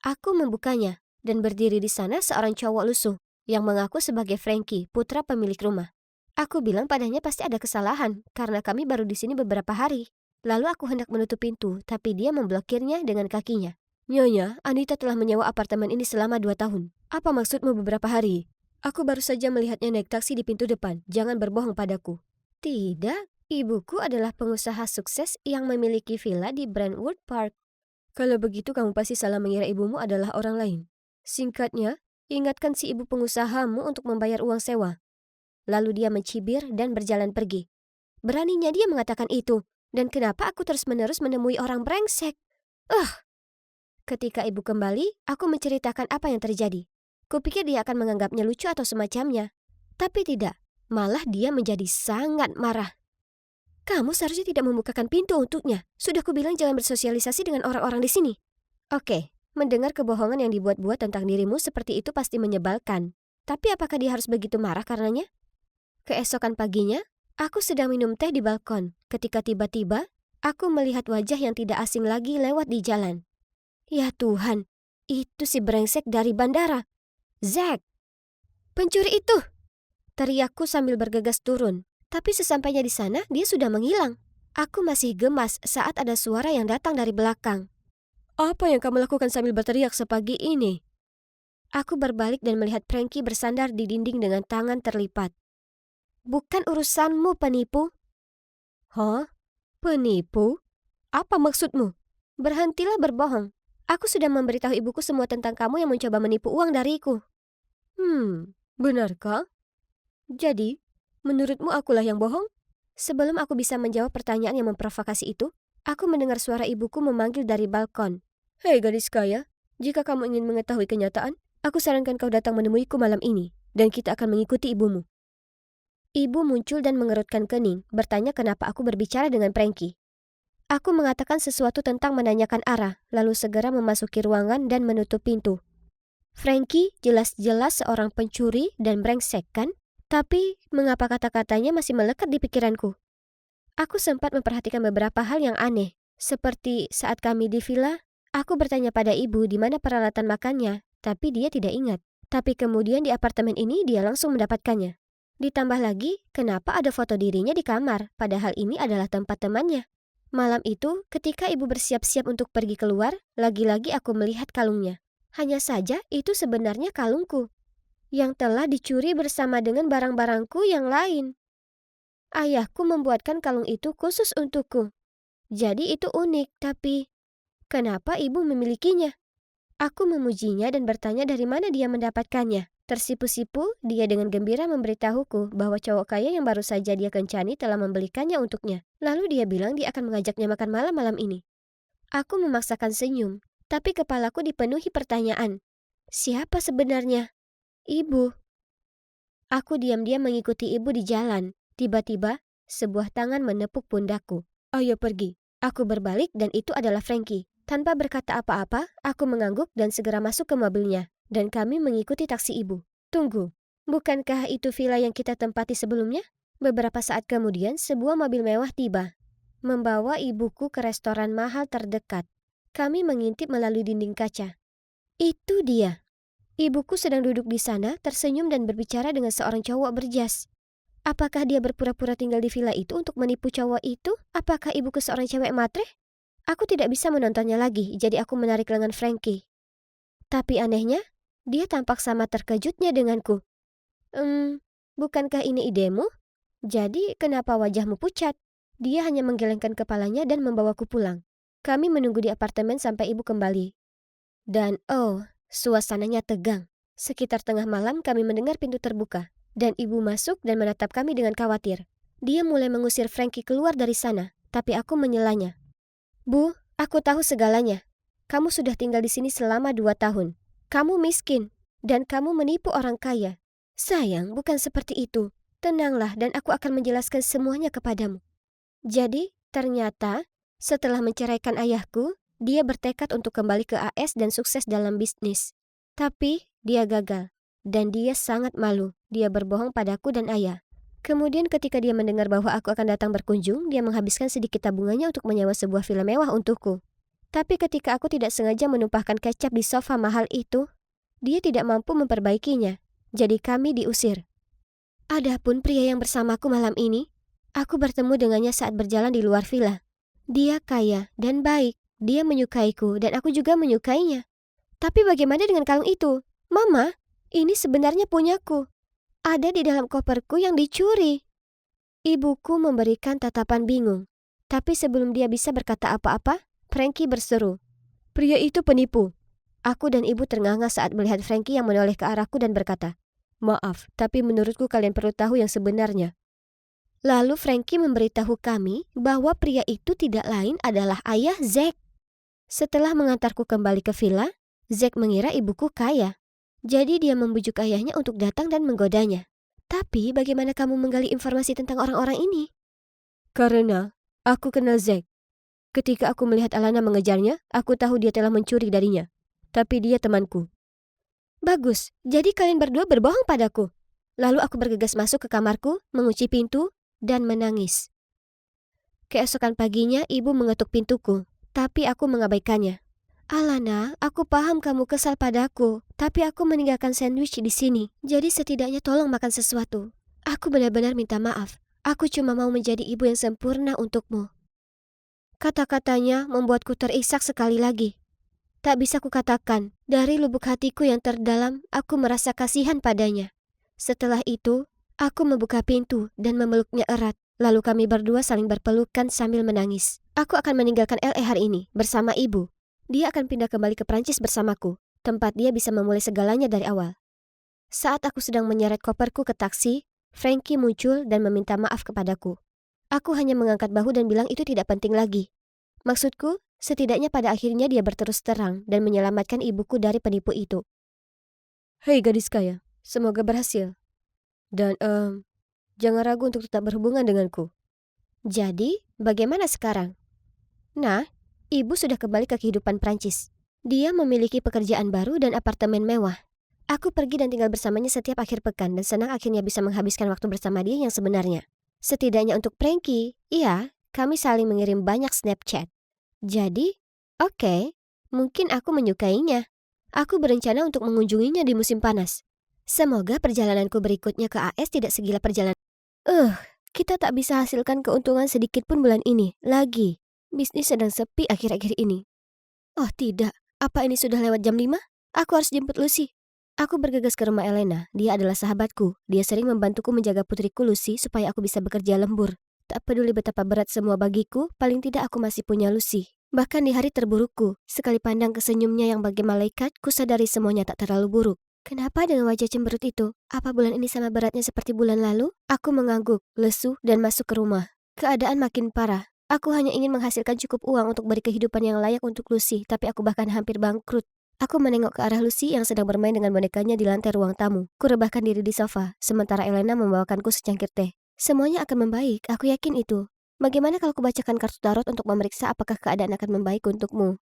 Aku membukanya, dan berdiri di sana seorang cowok lusuh yang mengaku sebagai Frankie, putra pemilik rumah. Aku bilang padanya pasti ada kesalahan, karena kami baru di sini beberapa hari. Lalu aku hendak menutup pintu, tapi dia memblokirnya dengan kakinya. Nyonya, Anita telah menyewa apartemen ini selama 2 tahun. Apa maksudmu beberapa hari? Aku baru saja melihatnya naik taksi di pintu depan. Jangan berbohong padaku. Tidak, ibuku adalah pengusaha sukses yang memiliki villa di Brentwood Park. Kalau begitu kamu pasti salah mengira ibumu adalah orang lain. Singkatnya, ingatkan si ibu pengusahamu untuk membayar uang sewa. Lalu dia mencibir dan berjalan pergi. Beraninya dia mengatakan itu. Dan kenapa aku terus-menerus menemui orang brengsek? Ketika ibu kembali, aku menceritakan apa yang terjadi. Kupikir dia akan menganggapnya lucu atau semacamnya. Tapi tidak, malah dia menjadi sangat marah. Kamu seharusnya tidak membukakan pintu untuknya. Sudah kubilang jangan bersosialisasi dengan orang-orang di sini. Oke, mendengar kebohongan yang dibuat-buat tentang dirimu seperti itu pasti menyebalkan. Tapi apakah dia harus begitu marah karenanya? Keesokan paginya, aku sedang minum teh di balkon. Ketika tiba-tiba, aku melihat wajah yang tidak asing lagi lewat di jalan. Ya Tuhan, itu si brengsek dari bandara. Zack! Pencuri itu! Teriakku sambil bergegas turun. Tapi sesampainya di sana, dia sudah menghilang. Aku masih gemas saat ada suara yang datang dari belakang. Apa yang kamu lakukan sambil berteriak sepagi ini? Aku berbalik dan melihat Frankie bersandar di dinding dengan tangan terlipat. Bukan urusanmu, penipu. Hah? Penipu? Apa maksudmu? Berhentilah berbohong. Aku sudah memberitahu ibuku semua tentang kamu yang mencoba menipu uang dariku. Benarkah? Jadi, menurutmu akulah yang bohong? Sebelum aku bisa menjawab pertanyaan yang memprovokasi itu, aku mendengar suara ibuku memanggil dari balkon. Hei gadis kaya, jika kamu ingin mengetahui kenyataan, aku sarankan kau datang menemuiku malam ini, dan kita akan mengikuti ibumu. Ibu muncul dan mengerutkan kening, bertanya kenapa aku berbicara dengan Frankie. Aku mengatakan sesuatu tentang menanyakan arah, lalu segera memasuki ruangan dan menutup pintu. Frankie jelas-jelas seorang pencuri dan brengsek, kan? Tapi mengapa kata-katanya masih melekat di pikiranku? Aku sempat memperhatikan beberapa hal yang aneh, seperti saat kami di villa, aku bertanya pada ibu di mana peralatan makannya, tapi dia tidak ingat. Tapi kemudian di apartemen ini dia langsung mendapatkannya. Ditambah lagi, kenapa ada foto dirinya di kamar, padahal ini adalah tempat temannya. Malam itu, ketika ibu bersiap-siap untuk pergi keluar, lagi-lagi aku melihat kalungnya. Hanya saja itu sebenarnya kalungku, yang telah dicuri bersama dengan barang-barangku yang lain. Ayahku membuatkan kalung itu khusus untukku. Jadi itu unik, tapi kenapa ibu memilikinya? Aku memujinya dan bertanya dari mana dia mendapatkannya. Tersipu-sipu, dia dengan gembira memberitahuku bahwa cowok kaya yang baru saja dia kencani telah membelikannya untuknya. Lalu dia bilang dia akan mengajaknya makan malam malam ini. Aku memaksakan senyum, tapi kepalaku dipenuhi pertanyaan. Siapa sebenarnya? Ibu. Aku diam-diam mengikuti ibu di jalan. Tiba-tiba, sebuah tangan menepuk pundakku. Ayo pergi. Aku berbalik dan itu adalah Frankie. Tanpa berkata apa-apa, aku mengangguk dan segera masuk ke mobilnya. Dan kami mengikuti taksi ibu. Tunggu, bukankah itu villa yang kita tempati sebelumnya? Beberapa saat kemudian, sebuah mobil mewah tiba, membawa ibuku ke restoran mahal terdekat. Kami mengintip melalui dinding kaca. Itu dia. Ibuku sedang duduk di sana, tersenyum dan berbicara dengan seorang cowok berjas. Apakah dia berpura-pura tinggal di villa itu untuk menipu cowok itu? Apakah ibuku seorang cewek matre? Aku tidak bisa menontonnya lagi, jadi aku menarik lengan Frankie. Tapi anehnya, dia tampak sama terkejutnya denganku. Bukankah ini idemu? Jadi kenapa wajahmu pucat? Dia hanya menggelengkan kepalanya dan membawaku pulang. Kami menunggu di apartemen sampai ibu kembali. Dan suasananya tegang. Sekitar tengah malam kami mendengar pintu terbuka. Dan ibu masuk dan menatap kami dengan khawatir. Dia mulai mengusir Frankie keluar dari sana, tapi aku menyelanya. Bu, aku tahu segalanya. Kamu sudah tinggal di sini selama 2 tahun. Kamu miskin, dan kamu menipu orang kaya. Sayang, bukan seperti itu. Tenanglah dan aku akan menjelaskan semuanya kepadamu. Jadi, ternyata, setelah menceraikan ayahku, dia bertekad untuk kembali ke AS dan sukses dalam bisnis. Tapi, dia gagal. Dan dia sangat malu. Dia berbohong padaku dan ayah. Kemudian ketika dia mendengar bahwa aku akan datang berkunjung, dia menghabiskan sedikit tabungannya untuk menyewa sebuah villa mewah untukku. Tapi ketika aku tidak sengaja menumpahkan kecap di sofa mahal itu, dia tidak mampu memperbaikinya. Jadi kami diusir. Adapun pria yang bersamaku malam ini, aku bertemu dengannya saat berjalan di luar villa. Dia kaya dan baik. Dia menyukaiku dan aku juga menyukainya. Tapi bagaimana dengan kalung itu? Mama, ini sebenarnya punyaku. Ada di dalam koperku yang dicuri. Ibuku memberikan tatapan bingung. Tapi sebelum dia bisa berkata apa-apa, Frankie berseru. Pria itu penipu. Aku dan ibu ternganga saat melihat Frankie yang menoleh ke arahku dan berkata, maaf, tapi menurutku kalian perlu tahu yang sebenarnya. Lalu Frankie memberitahu kami bahwa pria itu tidak lain adalah ayah Zack. Setelah mengantarku kembali ke villa, Zack mengira ibuku kaya. Jadi dia membujuk ayahnya untuk datang dan menggodanya. Tapi bagaimana kamu menggali informasi tentang orang-orang ini? Karena aku kenal Zack. Ketika aku melihat Alana mengejarnya, aku tahu dia telah mencuri darinya. Tapi dia temanku. Bagus, jadi kalian berdua berbohong padaku. Lalu aku bergegas masuk ke kamarku, mengunci pintu, dan menangis. Keesokan paginya ibu mengetuk pintuku, tapi aku mengabaikannya. Alana, aku paham kamu kesal padaku, tapi aku meninggalkan sandwich di sini. Jadi setidaknya tolong makan sesuatu. Aku benar-benar minta maaf. Aku cuma mau menjadi ibu yang sempurna untukmu. Kata-katanya membuatku terisak sekali lagi. Tak bisa kukatakan, dari lubuk hatiku yang terdalam, aku merasa kasihan padanya. Setelah itu, aku membuka pintu dan memeluknya erat. Lalu kami berdua saling berpelukan sambil menangis. Aku akan meninggalkan LA hari ini bersama ibu. Dia akan pindah kembali ke Prancis bersamaku, tempat dia bisa memulai segalanya dari awal. Saat aku sedang menyeret koperku ke taksi, Frankie muncul dan meminta maaf kepadaku. Aku hanya mengangkat bahu dan bilang itu tidak penting lagi. Maksudku, setidaknya pada akhirnya dia berterus terang dan menyelamatkan ibuku dari penipu itu. Hei gadis kaya, semoga berhasil. Dan jangan ragu untuk tetap berhubungan denganku. Jadi, bagaimana sekarang? Nah, ibu sudah kembali ke kehidupan Prancis. Dia memiliki pekerjaan baru dan apartemen mewah. Aku pergi dan tinggal bersamanya setiap akhir pekan dan senang akhirnya bisa menghabiskan waktu bersama dia yang sebenarnya. Setidaknya untuk Frankie, iya, kami saling mengirim banyak Snapchat. Jadi, oke, mungkin aku menyukainya. Aku berencana untuk mengunjunginya di musim panas. Semoga perjalananku berikutnya ke AS tidak segila perjalanan. Kita tak bisa hasilkan keuntungan sedikit pun bulan ini. Lagi, bisnis sedang sepi akhir-akhir ini. Oh tidak, apa ini sudah lewat jam 5? Aku harus jemput Lucy. Aku bergegas ke rumah Elena. Dia adalah sahabatku. Dia sering membantuku menjaga putriku Lucy supaya aku bisa bekerja lembur. Tak peduli betapa berat semua bagiku, paling tidak aku masih punya Lucy. Bahkan di hari terburukku, sekali pandang ke senyumnya yang bagai malaikat, kusadari semuanya tak terlalu buruk. Kenapa dengan wajah cemberut itu? Apa bulan ini sama beratnya seperti bulan lalu? Aku mengangguk, lesu, dan masuk ke rumah. Keadaan makin parah. Aku hanya ingin menghasilkan cukup uang untuk beri kehidupan yang layak untuk Lucy, tapi aku bahkan hampir bangkrut. Aku menengok ke arah Lucy yang sedang bermain dengan bonekanya di lantai ruang tamu. Kurebahkan diri di sofa, sementara Elena membawakanku secangkir teh. Semuanya akan membaik, aku yakin itu. Bagaimana kalau kubacakan kartu tarot untuk memeriksa apakah keadaan akan membaik untukmu?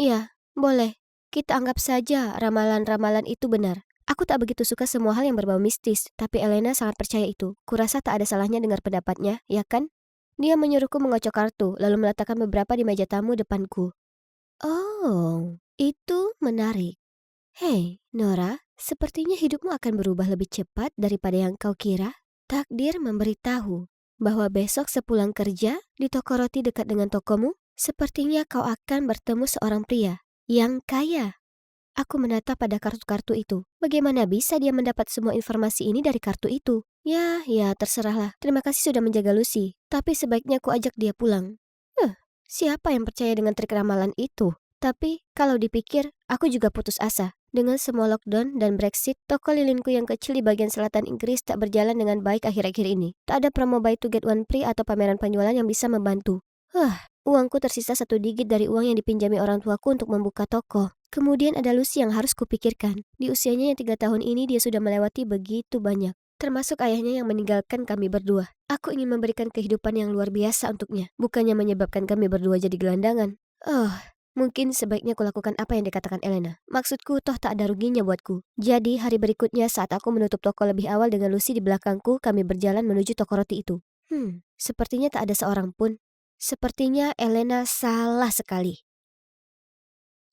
Iya, boleh. Kita anggap saja ramalan-ramalan itu benar. Aku tak begitu suka semua hal yang berbau mistis, tapi Elena sangat percaya itu. Kurasa tak ada salahnya dengar pendapatnya, ya kan? Dia menyuruhku mengocok kartu, lalu meletakkan beberapa di meja tamu depanku. Oh, itu menarik. Hei, Nora, sepertinya hidupmu akan berubah lebih cepat daripada yang kau kira. Takdir memberitahu bahwa besok sepulang kerja di toko roti dekat dengan tokomu, sepertinya kau akan bertemu seorang pria yang kaya. Aku menatap pada kartu-kartu itu. Bagaimana bisa dia mendapat semua informasi ini dari kartu itu? Ya, terserahlah. Terima kasih sudah menjaga Lucy. Tapi sebaiknya aku ajak dia pulang. Siapa yang percaya dengan trik ramalan itu? Tapi, kalau dipikir, aku juga putus asa. Dengan semua lockdown dan Brexit, toko lilinku yang kecil di bagian selatan Inggris tak berjalan dengan baik akhir-akhir ini. Tak ada promo buy to get one free atau pameran penjualan yang bisa membantu. Uangku tersisa 1 digit dari uang yang dipinjami orang tuaku untuk membuka toko. Kemudian ada Lucy yang harus kupikirkan. Di usianya yang 3 tahun ini dia sudah melewati begitu banyak. Termasuk ayahnya yang meninggalkan kami berdua. Aku ingin memberikan kehidupan yang luar biasa untuknya. Bukannya menyebabkan kami berdua jadi gelandangan. Mungkin sebaiknya kulakukan apa yang dikatakan Elena. Maksudku toh tak ada ruginya buatku. Jadi hari berikutnya saat aku menutup toko lebih awal dengan Lucy di belakangku, kami berjalan menuju toko roti itu. Sepertinya tak ada seorang pun. Sepertinya Elena salah sekali.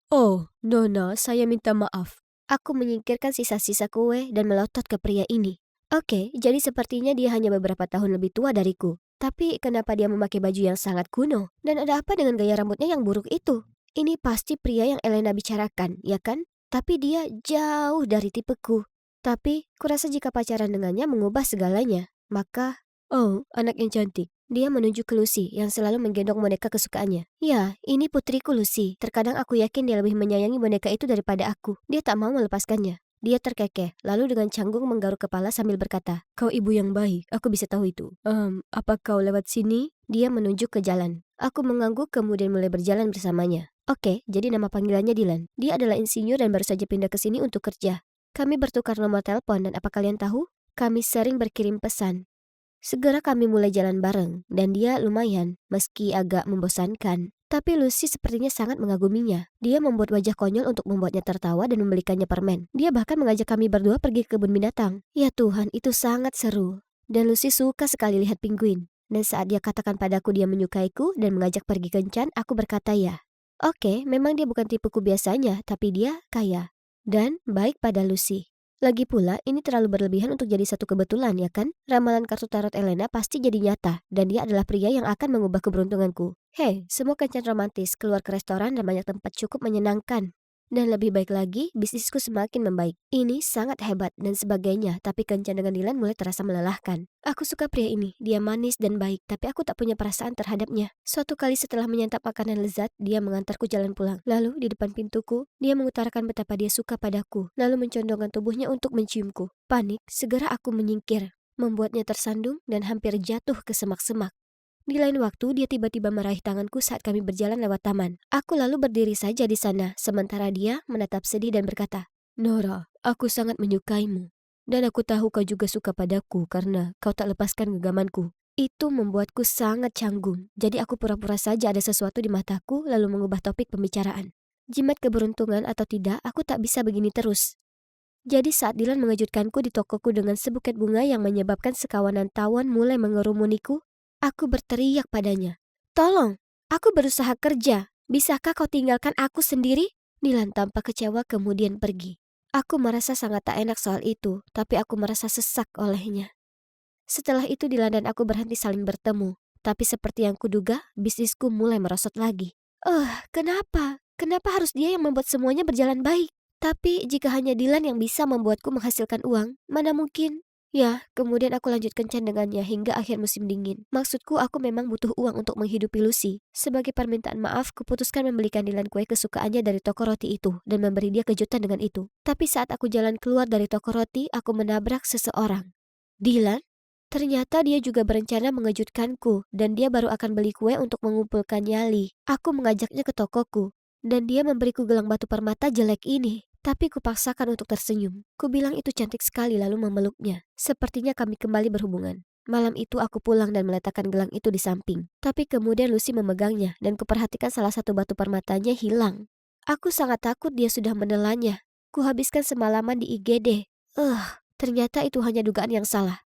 Oh, Nona, saya minta maaf. Aku menyingkirkan sisa-sisa kue dan melotot ke pria ini. Oke, jadi sepertinya dia hanya beberapa tahun lebih tua dariku. Tapi kenapa dia memakai baju yang sangat kuno? Dan ada apa dengan gaya rambutnya yang buruk itu? Ini pasti pria yang Elena bicarakan, ya kan? Tapi dia jauh dari tipeku. Tapi, kurasa jika pacaran dengannya mengubah segalanya. Maka, Oh, anak yang cantik. dia menunjuk ke Lucy yang selalu menggendong boneka kesukaannya. Ya, ini putriku Lucy. Terkadang aku yakin dia lebih menyayangi boneka itu daripada aku. Dia tak mau melepaskannya. Dia terkekeh, lalu dengan canggung menggaruk kepala sambil berkata, Kau ibu yang baik, aku bisa tahu itu. Apa kau lewat sini? dia menunjuk ke jalan. Aku mengangguk kemudian mulai berjalan bersamanya. Oke, jadi nama panggilannya Dylan. Dia adalah insinyur dan baru saja pindah ke sini untuk kerja. Kami bertukar nomor telepon dan apa kalian tahu? Kami sering berkirim pesan. Segera kami mulai jalan bareng, dan dia lumayan, meski agak membosankan. Tapi Lucy sepertinya sangat mengaguminya. Dia membuat wajah konyol untuk membuatnya tertawa dan membelikannya permen. Dia bahkan mengajak kami berdua pergi ke kebun binatang. Ya Tuhan, itu sangat seru. Dan Lucy suka sekali lihat penguin. Dan saat dia katakan padaku dia menyukaiku dan mengajak pergi kencan, aku berkata ya. Oke, memang dia bukan tipeku biasanya, tapi dia kaya. Dan baik pada Lucy. Lagi pula, ini terlalu berlebihan untuk jadi satu kebetulan, ya kan? Ramalan kartu tarot Elena pasti jadi nyata, dan dia adalah pria yang akan mengubah keberuntunganku. Hei, semua kencan romantis, keluar ke restoran dan banyak tempat cukup menyenangkan. Dan lebih baik lagi, bisnisku semakin membaik. Ini sangat hebat dan sebagainya, tapi kencan dengan Dylan mulai terasa melelahkan. Aku suka pria ini, dia manis dan baik, tapi aku tak punya perasaan terhadapnya. Suatu kali setelah menyantap makanan lezat, dia mengantarku jalan pulang. Lalu, di depan pintuku, dia mengutarakan betapa dia suka padaku, lalu mencondongkan tubuhnya untuk menciumku. Panik, segera aku menyingkir, membuatnya tersandung dan hampir jatuh ke semak-semak. Di lain waktu, dia tiba-tiba meraih tanganku saat kami berjalan lewat taman. Aku lalu berdiri saja di sana, sementara dia menatap sedih dan berkata, Nora, aku sangat menyukaimu. Dan aku tahu kau juga suka padaku karena kau tak lepaskan genggamanku. Itu membuatku sangat canggung. Jadi aku pura-pura saja ada sesuatu di mataku lalu mengubah topik pembicaraan. Jimat keberuntungan atau tidak, aku tak bisa begini terus. Jadi saat Dylan mengejutkanku di tokoku dengan sebuket bunga yang menyebabkan sekawanan tawon mulai mengerumuniku, aku berteriak padanya. Tolong, aku berusaha kerja. Bisakah kau tinggalkan aku sendiri? Dylan tampak kecewa kemudian pergi. Aku merasa sangat tak enak soal itu, tapi aku merasa sesak olehnya. Setelah itu Dylan dan aku berhenti saling bertemu. Tapi seperti yang kuduga, bisnisku mulai merosot lagi. Kenapa? Kenapa harus dia yang membuat semuanya berjalan baik? Tapi jika hanya Dylan yang bisa membuatku menghasilkan uang, mana mungkin? Ya, kemudian aku lanjut kencan dengannya hingga akhir musim dingin. Maksudku aku memang butuh uang untuk menghidupi Lucy. Sebagai permintaan maaf, kuputuskan membelikan Dylan kue kesukaannya dari toko roti itu dan memberi dia kejutan dengan itu. Tapi saat aku jalan keluar dari toko roti, aku menabrak seseorang. Dylan? Ternyata dia juga berencana mengejutkanku dan dia baru akan beli kue untuk mengumpulkan nyali. Aku mengajaknya ke tokoku dan dia memberiku gelang batu permata jelek ini. Tapi kupaksakan untuk tersenyum. Kubilang itu cantik sekali lalu memeluknya. Sepertinya kami kembali berhubungan. Malam itu aku pulang dan meletakkan gelang itu di samping. Tapi kemudian Lucy memegangnya dan kuperhatikan salah satu batu permatanya hilang. Aku sangat takut dia sudah menelannya. Kuhabiskan semalaman di IGD. Ternyata itu hanya dugaan yang salah.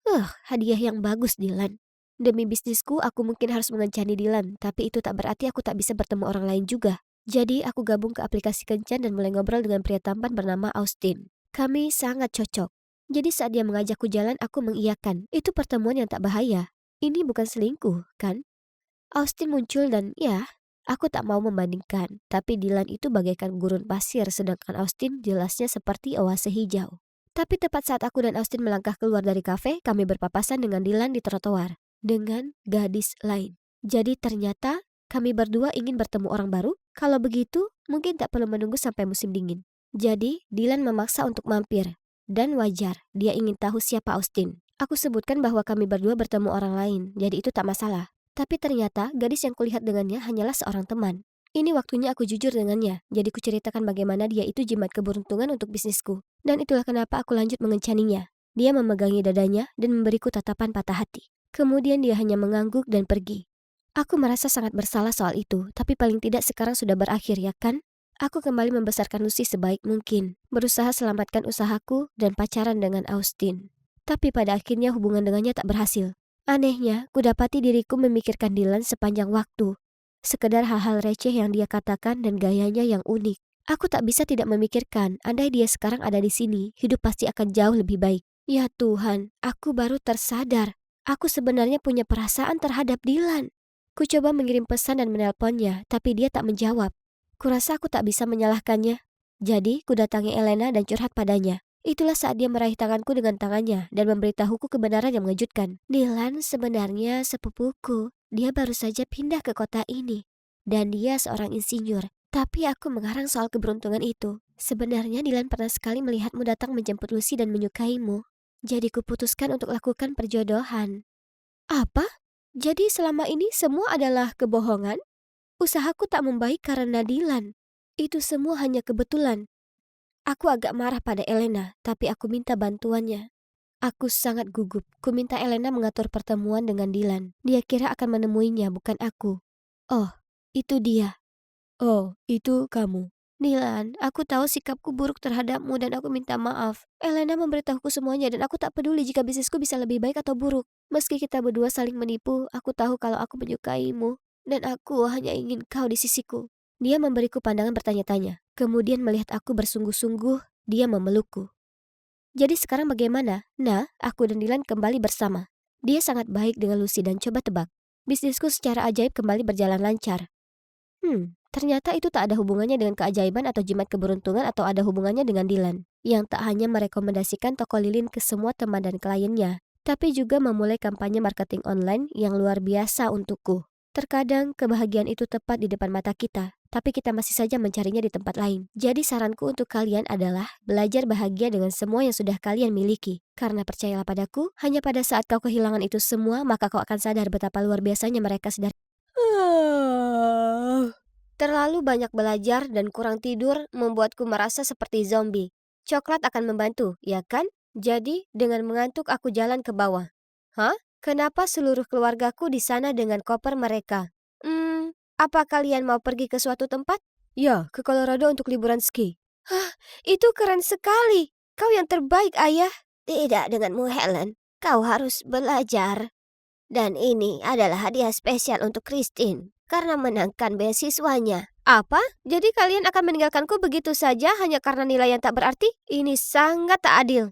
Hadiah yang bagus, Dylan. Demi bisnisku, aku mungkin harus mengencani Dylan, tapi itu tak berarti aku tak bisa bertemu orang lain juga. Jadi, aku gabung ke aplikasi kencan dan mulai ngobrol dengan pria tampan bernama Austin. Kami sangat cocok. Jadi saat dia mengajakku jalan, aku mengiyakan. Itu pertemuan yang tak bahaya. Ini bukan selingkuh, kan? Austin muncul dan ya, aku tak mau membandingkan. Tapi Dylan itu bagaikan gurun pasir, sedangkan Austin jelasnya seperti oase hijau. Tapi tepat saat aku dan Austin melangkah keluar dari kafe, kami berpapasan dengan Dylan di trotoar. Dengan gadis lain. Jadi ternyata kami berdua ingin bertemu orang baru. Kalau begitu, mungkin tak perlu menunggu sampai musim dingin. Jadi, Dylan memaksa untuk mampir. Dan wajar, dia ingin tahu siapa Austin. Aku sebutkan bahwa kami berdua bertemu orang lain, jadi itu tak masalah. Tapi ternyata gadis yang kulihat dengannya hanyalah seorang teman. Ini waktunya aku jujur dengannya, jadi kuceritakan bagaimana dia itu jimat keberuntungan untuk bisnisku. Dan itulah kenapa aku lanjut mengencaninya. Dia memegangi dadanya dan memberiku tatapan patah hati. Kemudian dia hanya mengangguk dan pergi. Aku merasa sangat bersalah soal itu, tapi paling tidak sekarang sudah berakhir ya kan? Aku kembali membesarkan Lucy sebaik mungkin, berusaha selamatkan usahaku dan pacaran dengan Austin. Tapi pada akhirnya hubungan dengannya tak berhasil. Anehnya, kudapati diriku memikirkan Dylan sepanjang waktu. Sekedar hal-hal receh yang dia katakan dan gayanya yang unik. Aku tak bisa tidak memikirkan, andai dia sekarang ada di sini, hidup pasti akan jauh lebih baik. Ya Tuhan, aku baru tersadar. Aku sebenarnya punya perasaan terhadap Dylan. Ku coba mengirim pesan dan menelponnya, tapi dia tak menjawab. Kurasa aku tak bisa menyalahkannya. Jadi, ku datangi Elena dan curhat padanya. Itulah saat dia meraih tanganku dengan tangannya dan memberitahuku kebenaran yang mengejutkan. Dylan sebenarnya sepupuku. Dia baru saja pindah ke kota ini. Dan dia seorang insinyur. Tapi aku mengarang soal keberuntungan itu. Sebenarnya Dylan pernah sekali melihatmu datang menjemput Lucy dan menyukaimu. Jadi kuputuskan untuk lakukan perjodohan. Apa? Jadi selama ini semua adalah kebohongan? Usahaku tak membaik karena Dylan. Itu semua hanya kebetulan. Aku agak marah pada Elena, tapi aku minta bantuannya. Aku sangat gugup. Ku minta Elena mengatur pertemuan dengan Dylan. Dia kira akan menemuinya, bukan aku. Oh, itu dia. Oh, itu kamu. Dylan, aku tahu sikapku buruk terhadapmu dan aku minta maaf. Elena memberitahuku semuanya dan aku tak peduli jika bisnisku bisa lebih baik atau buruk. Meski kita berdua saling menipu, aku tahu kalau aku menyukaimu. Dan aku hanya ingin kau di sisiku. Dia memberiku pandangan bertanya-tanya. Kemudian melihat aku bersungguh-sungguh, dia memelukku. Jadi sekarang bagaimana? Nah, aku dan Dylan kembali bersama. Dia sangat baik dengan Lucy dan coba tebak. Bisnisku secara ajaib kembali berjalan lancar. Ternyata itu tak ada hubungannya dengan keajaiban atau jimat keberuntungan atau ada hubungannya dengan Dylan, yang tak hanya merekomendasikan toko lilin ke semua teman dan kliennya, tapi juga memulai kampanye marketing online yang luar biasa untukku. Terkadang kebahagiaan itu tepat di depan mata kita, tapi kita masih saja mencarinya di tempat lain. Jadi saranku untuk kalian adalah belajar bahagia dengan semua yang sudah kalian miliki. Karena percayalah padaku, hanya pada saat kau kehilangan itu semua, maka kau akan sadar betapa luar biasanya mereka sedar. Terlalu banyak belajar dan kurang tidur membuatku merasa seperti zombie. Coklat akan membantu, ya kan? Jadi, dengan mengantuk aku jalan ke bawah. Hah? Kenapa seluruh keluargaku di sana dengan koper mereka? Apa kalian mau pergi ke suatu tempat? Ya, ke Colorado untuk liburan ski. Itu keren sekali. Kau yang terbaik, Ayah. Tidak denganmu, Helen. Kau harus belajar. Dan ini adalah hadiah spesial untuk Christine karena menangkan beasiswanya. Apa? Jadi kalian akan meninggalkanku begitu saja hanya karena nilai yang tak berarti? Ini sangat tak adil.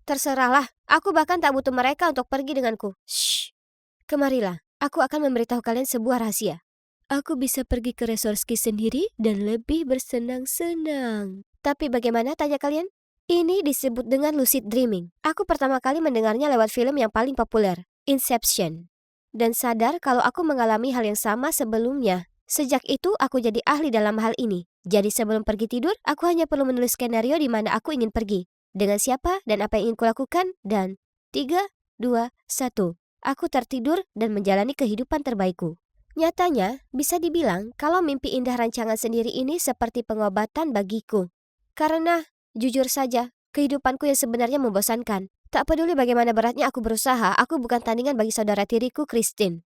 Terserahlah. Aku bahkan tak butuh mereka untuk pergi denganku. Shh. Kemarilah. Aku akan memberitahu kalian sebuah rahasia. Aku bisa pergi ke resort ski sendiri dan lebih bersenang-senang. Tapi bagaimana, tanya kalian? Ini disebut dengan lucid dreaming. Aku pertama kali mendengarnya lewat film yang paling populer, Inception. Dan sadar kalau aku mengalami hal yang sama sebelumnya. Sejak itu aku jadi ahli dalam hal ini. Jadi sebelum pergi tidur, aku hanya perlu menulis skenario di mana aku ingin pergi. Dengan siapa dan apa yang ingin kulakukan. Dan 3, 2, 1. Aku tertidur dan menjalani kehidupan terbaikku. Nyatanya, bisa dibilang kalau mimpi indah rancangan sendiri ini seperti pengobatan bagiku. Karena, jujur saja, kehidupanku yang sebenarnya membosankan. Tak peduli bagaimana beratnya aku berusaha, aku bukan tandingan bagi saudara tiriku, Christine.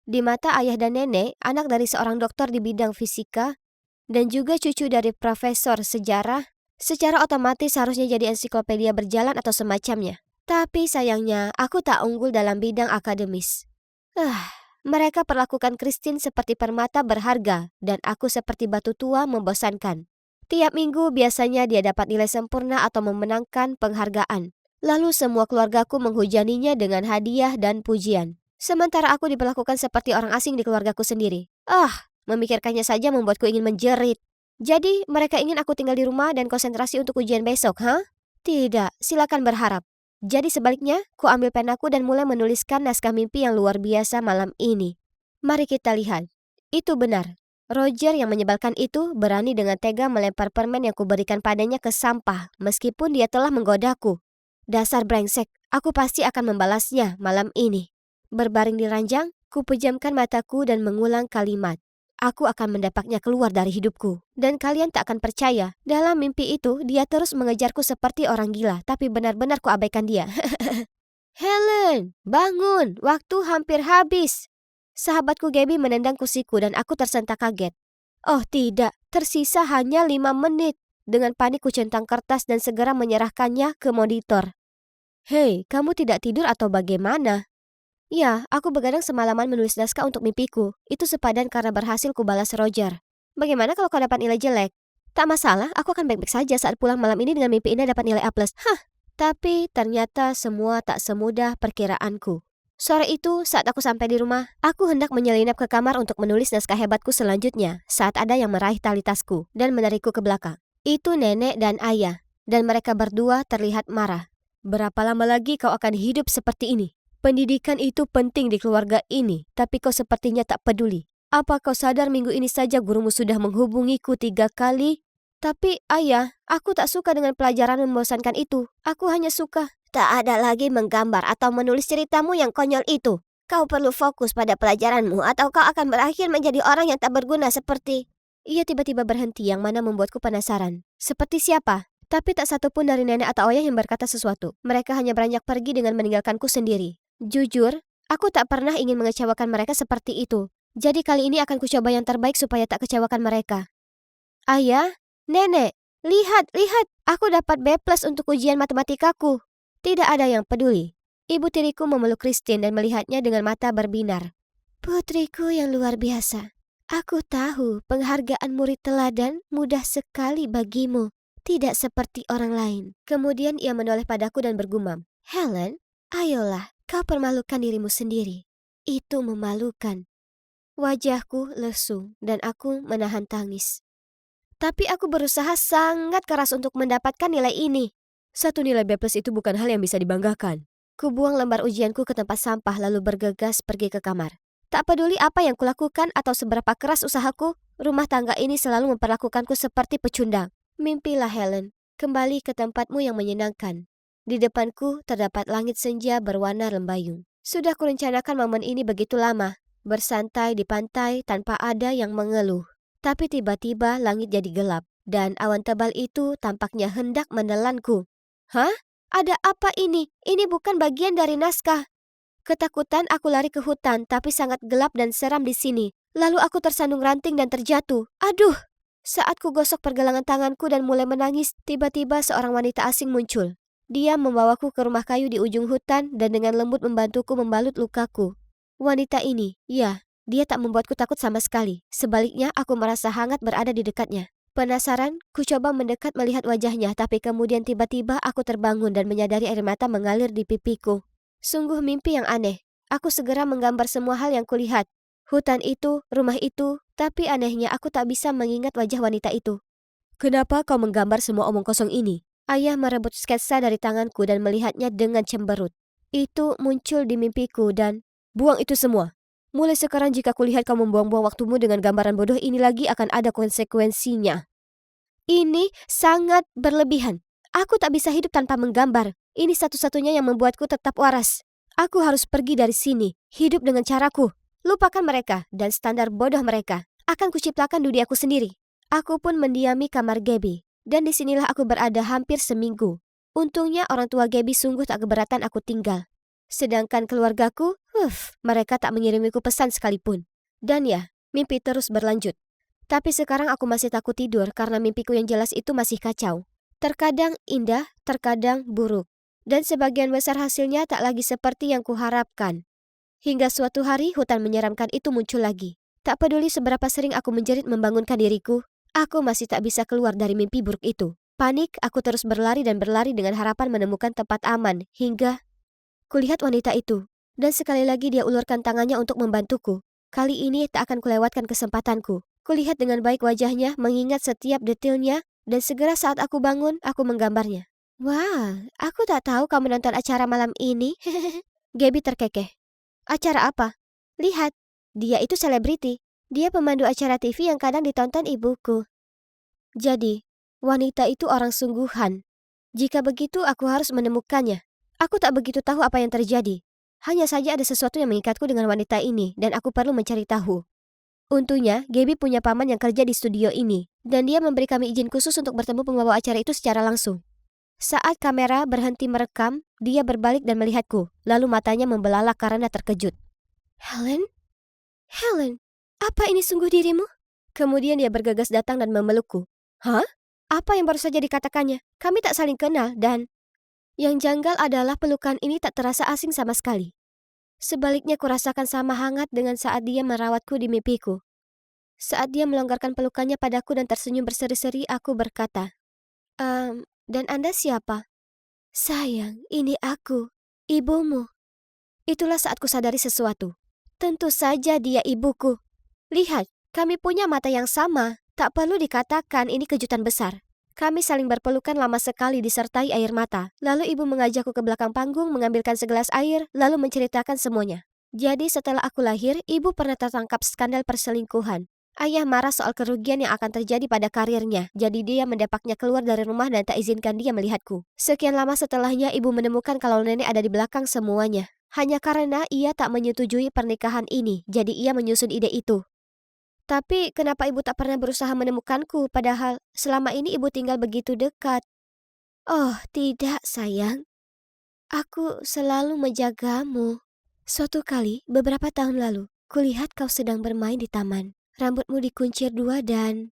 Di mata ayah dan nenek, anak dari seorang dokter di bidang fisika, dan juga cucu dari profesor sejarah, secara otomatis harusnya jadi ensiklopedia berjalan atau semacamnya. Tapi sayangnya, aku tak unggul dalam bidang akademis. Mereka perlakukan Christine seperti permata berharga, dan aku seperti batu tua membosankan. Tiap minggu biasanya dia dapat nilai sempurna atau memenangkan penghargaan. Lalu semua keluargaku menghujaninya dengan hadiah dan pujian. Sementara aku diperlakukan seperti orang asing di keluargaku sendiri. Memikirkannya saja membuatku ingin menjerit. Jadi, mereka ingin aku tinggal di rumah dan konsentrasi untuk ujian besok, Tidak, silakan berharap. Jadi sebaliknya, ku ambil penaku dan mulai menuliskan naskah mimpi yang luar biasa malam ini. Mari kita lihat. Itu benar. Roger yang menyebalkan itu berani dengan tega melempar permen yang kuberikan padanya ke sampah, meskipun dia telah menggodaku. Dasar brengsek, aku pasti akan membalasnya malam ini. Berbaring di ranjang, ku pejamkan mataku dan mengulang kalimat. Aku akan mendapatnya keluar dari hidupku. Dan kalian tak akan percaya, dalam mimpi itu dia terus mengejarku seperti orang gila, tapi benar-benar ku abaikan dia. Helen, bangun, waktu hampir habis. Sahabatku Gabby menendang kursiku dan aku tersentak kaget. Oh tidak, tersisa hanya 5 menit. Dengan panik ku centang kertas dan segera menyerahkannya ke monitor. Hei, kamu tidak tidur atau bagaimana? Ya, aku begadang semalaman menulis naskah untuk mimpiku. Itu sepadan karena berhasil kubalas Roger. Bagaimana kalau kau dapat nilai jelek? Tak masalah, aku akan baik-baik saja saat pulang malam ini dengan mimpi indah dapat nilai A+. Tapi ternyata semua tak semudah perkiraanku. Sore itu, saat aku sampai di rumah, aku hendak menyelinap ke kamar untuk menulis naskah hebatku selanjutnya saat ada yang meraih tali tasku dan menarikku ke belakang. Itu nenek dan ayah, dan mereka berdua terlihat marah. Berapa lama lagi kau akan hidup seperti ini? Pendidikan itu penting di keluarga ini, tapi kau sepertinya tak peduli. Apa kau sadar minggu ini saja gurumu sudah menghubungiku 3 kali? Tapi ayah, aku tak suka dengan pelajaran membosankan itu. Aku hanya suka. Tak ada lagi menggambar atau menulis ceritamu yang konyol itu. Kau perlu fokus pada pelajaranmu atau kau akan berakhir menjadi orang yang tak berguna seperti... Ia tiba-tiba berhenti yang mana membuatku penasaran. Seperti siapa? Tapi tak satu pun dari nenek atau ayah yang berkata sesuatu. Mereka hanya beranjak pergi dengan meninggalkanku sendiri. Jujur, aku tak pernah ingin mengecewakan mereka seperti itu. Jadi kali ini akan kucoba yang terbaik supaya tak kecewakan mereka. Ayah, nenek, lihat, aku dapat B+ untuk ujian matematikaku. Tidak ada yang peduli. Ibu tiriku memeluk Christine dan melihatnya dengan mata berbinar. Putriku yang luar biasa. Aku tahu penghargaan murid teladan mudah sekali bagimu. Tidak seperti orang lain. Kemudian ia menoleh padaku dan bergumam. Helen, ayolah. Kau permalukan dirimu sendiri. Itu memalukan. Wajahku lesu dan aku menahan tangis. Tapi aku berusaha sangat keras untuk mendapatkan nilai ini. Satu nilai B+ itu bukan hal yang bisa dibanggakan. Kubuang lembar ujianku ke tempat sampah lalu bergegas pergi ke kamar. Tak peduli apa yang kulakukan atau seberapa keras usahaku, rumah tangga ini selalu memperlakukanku seperti pecundang. Mimpilah Helen, kembali ke tempatmu yang menyenangkan. Di depanku terdapat langit senja berwarna lembayung. Sudah kurencanakan momen ini begitu lama, bersantai di pantai tanpa ada yang mengeluh. Tapi tiba-tiba langit jadi gelap, dan awan tebal itu tampaknya hendak menelanku. Hah? Ada apa ini? Ini bukan bagian dari naskah. Ketakutan aku lari ke hutan, tapi sangat gelap dan seram di sini. Lalu aku tersandung ranting dan terjatuh. Aduh! Saat ku gosok pergelangan tanganku dan mulai menangis, tiba-tiba seorang wanita asing muncul. Dia membawaku ke rumah kayu di ujung hutan dan dengan lembut membantuku membalut lukaku. Wanita ini, ya, dia tak membuatku takut sama sekali. Sebaliknya, aku merasa hangat berada di dekatnya. Penasaran, ku coba mendekat melihat wajahnya, tapi kemudian tiba-tiba aku terbangun dan menyadari air mata mengalir di pipiku. Sungguh mimpi yang aneh. Aku segera menggambar semua hal yang kulihat. Hutan itu, rumah itu, tapi anehnya aku tak bisa mengingat wajah wanita itu. Kenapa kau menggambar semua omong kosong ini? Ayah merebut sketsa dari tanganku dan melihatnya dengan cemberut. Itu muncul di mimpiku dan... Buang itu semua. Mulai sekarang jika kulihat kau membuang-buang waktumu dengan gambaran bodoh ini lagi akan ada konsekuensinya. Ini sangat berlebihan. Aku tak bisa hidup tanpa menggambar. Ini satu-satunya yang membuatku tetap waras. Aku harus pergi dari sini, hidup dengan caraku. Lupakan mereka dan standar bodoh mereka. Akan kuciptakan duniaku sendiri. Aku pun mendiami kamar Gaby. Dan disinilah aku berada hampir seminggu. Untungnya orang tua Gaby sungguh tak keberatan aku tinggal. Sedangkan keluargaku, mereka tak mengirimiku pesan sekalipun. Dan ya, mimpi terus berlanjut. Tapi sekarang aku masih takut tidur karena mimpiku yang jelas itu masih kacau. Terkadang indah, terkadang buruk. Dan sebagian besar hasilnya tak lagi seperti yang kuharapkan. Hingga suatu hari hutan menyeramkan itu muncul lagi. Tak peduli seberapa sering aku menjerit membangunkan diriku, aku masih tak bisa keluar dari mimpi buruk itu. Panik, aku terus berlari dan berlari dengan harapan menemukan tempat aman hingga kulihat wanita itu. Dan sekali lagi dia ulurkan tangannya untuk membantuku. Kali ini tak akan kulewatkan kesempatanku. Kulihat dengan baik wajahnya, mengingat setiap detailnya, dan segera saat aku bangun, aku menggambarnya. Wah, aku tak tahu kamu nonton acara malam ini. Gaby terkekeh. Acara apa? Lihat, dia itu selebriti. Dia pemandu acara TV yang kadang ditonton ibuku. Jadi, wanita itu orang sungguhan. Jika begitu, aku harus menemukannya. Aku tak begitu tahu apa yang terjadi. Hanya saja ada sesuatu yang mengikatku dengan wanita ini, dan aku perlu mencari tahu. Untungnya, Gaby punya paman yang kerja di studio ini, dan dia memberi kami izin khusus untuk bertemu pembawa acara itu secara langsung. Saat kamera berhenti merekam, dia berbalik dan melihatku, lalu matanya membelalak karena terkejut. Helen? Helen, apa ini sungguh dirimu? Kemudian dia bergegas datang dan memelukku. Hah? Apa yang baru saja dikatakannya? Kami tak saling kenal dan... Yang janggal adalah pelukan ini tak terasa asing sama sekali. Sebaliknya kurasakan sama hangat dengan saat dia merawatku di mimpiku. Saat dia melonggarkan pelukannya padaku dan tersenyum berseri-seri, aku berkata, dan Anda siapa? Sayang, ini aku, ibumu. Itulah saat kusadari sesuatu. Tentu saja dia ibuku. Lihat, kami punya mata yang sama. Tak perlu dikatakan ini kejutan besar. Kami saling berpelukan lama sekali disertai air mata. Lalu ibu mengajakku ke belakang panggung mengambilkan segelas air, lalu menceritakan semuanya. Jadi setelah aku lahir, ibu pernah tertangkap skandal perselingkuhan. Ayah marah soal kerugian yang akan terjadi pada karirnya, jadi dia mendepaknya keluar dari rumah dan tak izinkan dia melihatku. Sekian lama setelahnya ibu menemukan kalau nenek ada di belakang semuanya. Hanya karena ia tak menyetujui pernikahan ini, jadi ia menyusun ide itu. Tapi kenapa ibu tak pernah berusaha menemukanku, padahal selama ini ibu tinggal begitu dekat? Oh, tidak sayang. Aku selalu menjagamu. Suatu kali, beberapa tahun lalu, kulihat kau sedang bermain di taman. Rambutmu dikuncir dua dan...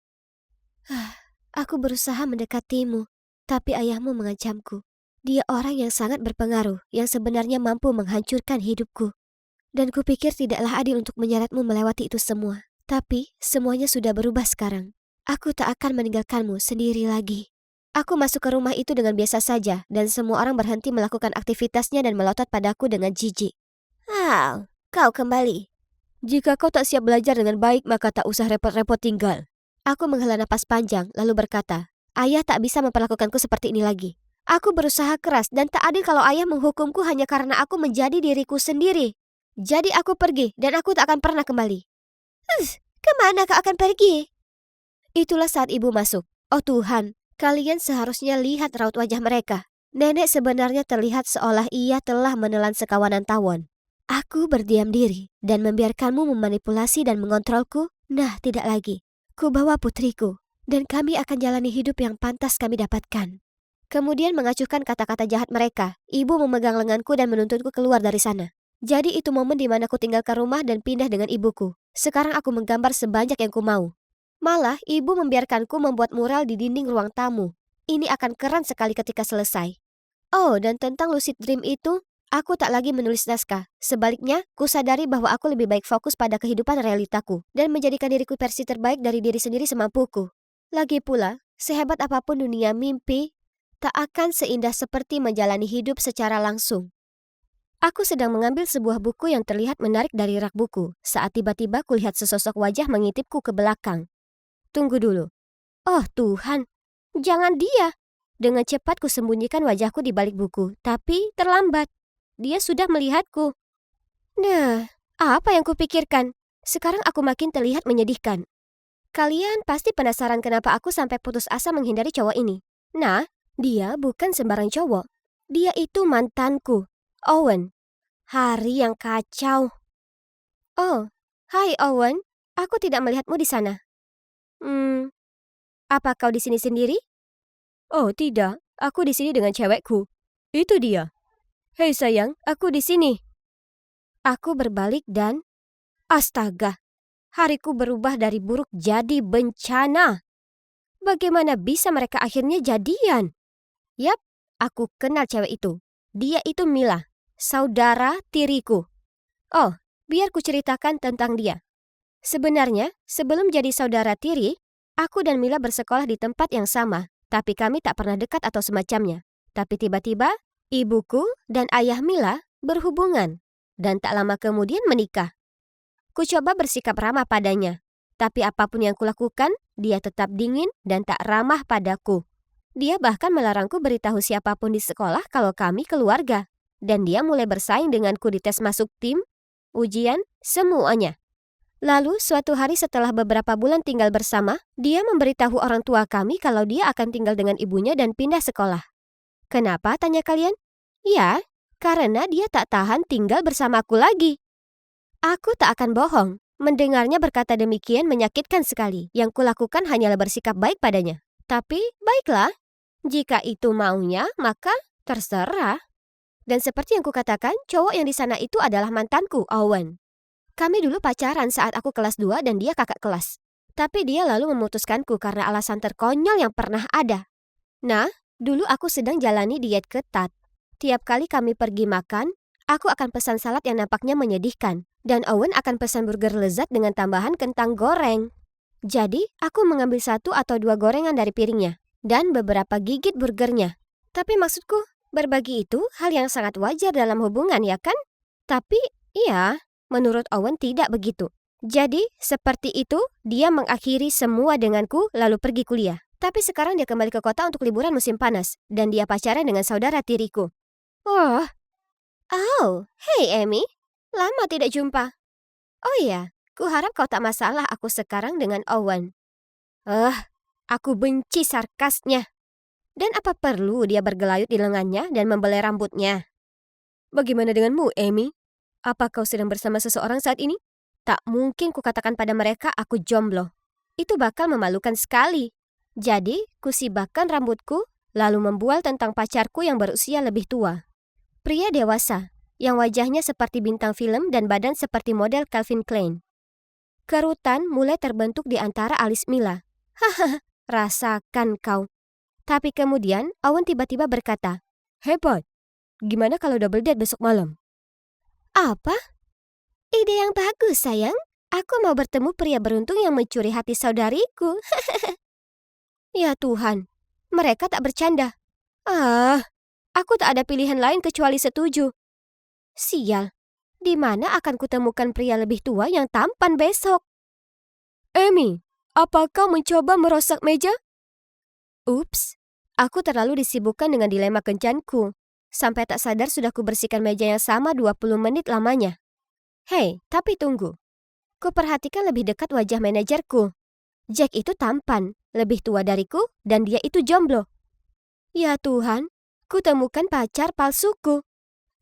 aku berusaha mendekatimu, tapi ayahmu mengancamku. Dia orang yang sangat berpengaruh, yang sebenarnya mampu menghancurkan hidupku. Dan kupikir tidaklah adil untuk menyeretmu melewati itu semua. Tapi semuanya sudah berubah sekarang. Aku tak akan meninggalkanmu sendiri lagi. Aku masuk ke rumah itu dengan biasa saja, dan semua orang berhenti melakukan aktivitasnya dan melotot padaku dengan jijik. Kau kembali. Jika kau tak siap belajar dengan baik, maka tak usah repot-repot tinggal. Aku menghela napas panjang, lalu berkata, ayah tak bisa memperlakukanku seperti ini lagi. Aku berusaha keras dan tak adil kalau ayah menghukumku hanya karena aku menjadi diriku sendiri. Jadi aku pergi dan aku tak akan pernah kembali. Kemana kau akan pergi? Itulah saat ibu masuk. Oh Tuhan, kalian seharusnya lihat raut wajah mereka. Nenek sebenarnya terlihat seolah ia telah menelan sekawanan tawon. Aku berdiam diri dan membiarkanmu memanipulasi dan mengontrolku. Nah, tidak lagi. Ku bawa putriku, dan kami akan jalani hidup yang pantas kami dapatkan. Kemudian mengacuhkan kata-kata jahat mereka, ibu memegang lenganku dan menuntunku keluar dari sana. Jadi itu momen di mana aku tinggalkan rumah dan pindah dengan ibuku. Sekarang aku menggambar sebanyak yang ku mau. Malah, ibu membiarkanku membuat mural di dinding ruang tamu. Ini akan keren sekali ketika selesai. Oh, dan tentang lucid dream itu, aku tak lagi menulis naskah. Sebaliknya, ku sadari bahwa aku lebih baik fokus pada kehidupan realitaku dan menjadikan diriku versi terbaik dari diri sendiri semampuku. Lagi pula, sehebat apapun dunia mimpi, tak akan seindah seperti menjalani hidup secara langsung. Aku sedang mengambil sebuah buku yang terlihat menarik dari rak buku, saat tiba-tiba kulihat sesosok wajah mengintipku ke belakang. Tunggu dulu. Oh Tuhan, jangan dia! Dengan cepat kusembunyikan wajahku di balik buku, tapi terlambat. Dia sudah melihatku. Nah, apa yang kupikirkan? Sekarang aku makin terlihat menyedihkan. Kalian pasti penasaran kenapa aku sampai putus asa menghindari cowok ini. Nah, dia bukan sembarang cowok. Dia itu mantanku, Owen. Hari yang kacau. Oh, hai Owen. Aku tidak melihatmu di sana. Apa kau di sini sendiri? Oh tidak, aku di sini dengan cewekku. Itu dia. Hei sayang, aku di sini. Aku berbalik dan... Astaga, hariku berubah dari buruk jadi bencana. Bagaimana bisa mereka akhirnya jadian? Yap, aku kenal cewek itu. Dia itu Mila, saudara tiriku. Oh, biar ku ceritakan tentang dia. Sebenarnya, sebelum jadi saudara tiri, aku dan Mila bersekolah di tempat yang sama, tapi kami tak pernah dekat atau semacamnya. Tapi tiba-tiba, ibuku dan ayah Mila berhubungan, dan tak lama kemudian menikah. Ku coba bersikap ramah padanya, tapi apapun yang kulakukan, dia tetap dingin dan tak ramah padaku. Dia bahkan melarangku beritahu siapapun di sekolah kalau kami keluarga. Dan dia mulai bersaing denganku di tes masuk tim, ujian, semuanya. Lalu suatu hari setelah beberapa bulan tinggal bersama, dia memberitahu orang tua kami kalau dia akan tinggal dengan ibunya dan pindah sekolah. Kenapa, tanya kalian? Ya, karena dia tak tahan tinggal bersamaku lagi. Aku tak akan bohong. Mendengarnya berkata demikian menyakitkan sekali. Yang kulakukan hanyalah bersikap baik padanya. Tapi, baiklah. Jika itu maunya, maka terserah. Dan seperti yang kukatakan, cowok yang di sana itu adalah mantanku, Owen. Kami dulu pacaran saat aku kelas 2 dan dia kakak kelas. Tapi dia lalu memutuskanku karena alasan terkonyol yang pernah ada. Nah, dulu aku sedang jalani diet ketat. Tiap kali kami pergi makan, aku akan pesan salad yang nampaknya menyedihkan. Dan Owen akan pesan burger lezat dengan tambahan kentang goreng. Jadi, aku mengambil 1 atau 2 gorengan dari piringnya. Dan beberapa gigit burgernya. Tapi maksudku, berbagi itu hal yang sangat wajar dalam hubungan, ya kan? Tapi, iya, menurut Owen tidak begitu. Jadi, seperti itu, dia mengakhiri semua denganku lalu pergi kuliah. Tapi sekarang dia kembali ke kota untuk liburan musim panas. Dan dia pacaran dengan saudara tiriku. Oh, hey Amy. Lama tidak jumpa. Oh iya, kuharap kau tak masalah aku sekarang dengan Owen. Aku benci sarkasnya. Dan apa perlu dia bergelayut di lengannya dan membelai rambutnya? Bagaimana denganmu, Amy? Apa kau sedang bersama seseorang saat ini? Tak mungkin kukatakan pada mereka aku jomblo. Itu bakal memalukan sekali. Jadi, kusibakkan rambutku, lalu membual tentang pacarku yang berusia lebih tua. Pria dewasa, yang wajahnya seperti bintang film dan badan seperti model Calvin Klein. Kerutan mulai terbentuk di antara alis Mila. Hahaha, rasakan kau. Tapi kemudian, Owen tiba-tiba berkata, Hebat. Gimana kalau double date besok malam? Apa? Ide yang bagus, sayang. Aku mau bertemu pria beruntung yang mencuri hati saudariku. Ya Tuhan, mereka tak bercanda. Aku tak ada pilihan lain kecuali setuju. Sial, di mana akan kutemukan pria lebih tua yang tampan besok? Amy, apa kau mencoba merosak meja? Ups, aku terlalu disibukkan dengan dilema kencanku. Sampai tak sadar sudah kubersihkan meja yang sama 20 menit lamanya. Hei, tapi tunggu. Kuperhatikan lebih dekat wajah manajerku. Jack itu tampan, lebih tua dariku, dan dia itu jomblo. Ya Tuhan, kutemukan pacar palsuku.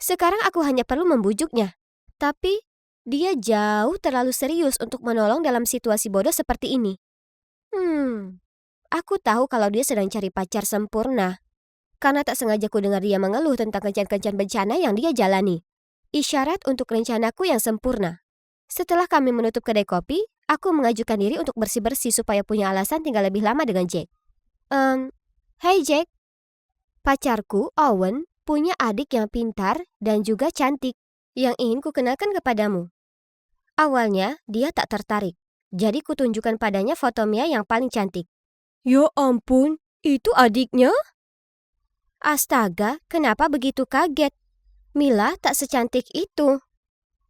Sekarang aku hanya perlu membujuknya. Tapi, dia jauh terlalu serius untuk menolong dalam situasi bodoh seperti ini. Aku tahu kalau dia sedang cari pacar sempurna. Karena tak sengaja ku dengar dia mengeluh tentang kencan-kencan bencana yang dia jalani. Isyarat untuk rencanaku yang sempurna. Setelah kami menutup kedai kopi, aku mengajukan diri untuk bersih-bersih supaya punya alasan tinggal lebih lama dengan Jack. Hey Jack, pacarku, Owen, punya adik yang pintar dan juga cantik yang ingin kukenalkan kepadamu. Awalnya, dia tak tertarik. Jadi kutunjukkan padanya foto Mia yang paling cantik. Ya ampun, itu adiknya? Astaga, kenapa begitu kaget? Mila tak secantik itu.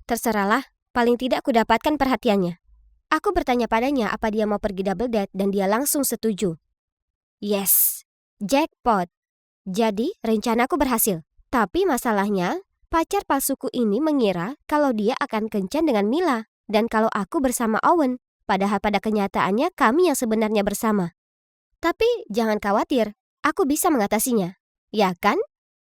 Terserahlah, paling tidak kudapatkan perhatiannya. Aku bertanya padanya apa dia mau pergi double date dan dia langsung setuju. Yes, jackpot. Jadi, rencanaku berhasil. Tapi masalahnya, pacar palsuku ini mengira kalau dia akan kencan dengan Mila dan kalau aku bersama Owen, padahal pada kenyataannya kami yang sebenarnya bersama. Tapi jangan khawatir, aku bisa mengatasinya. Ya kan?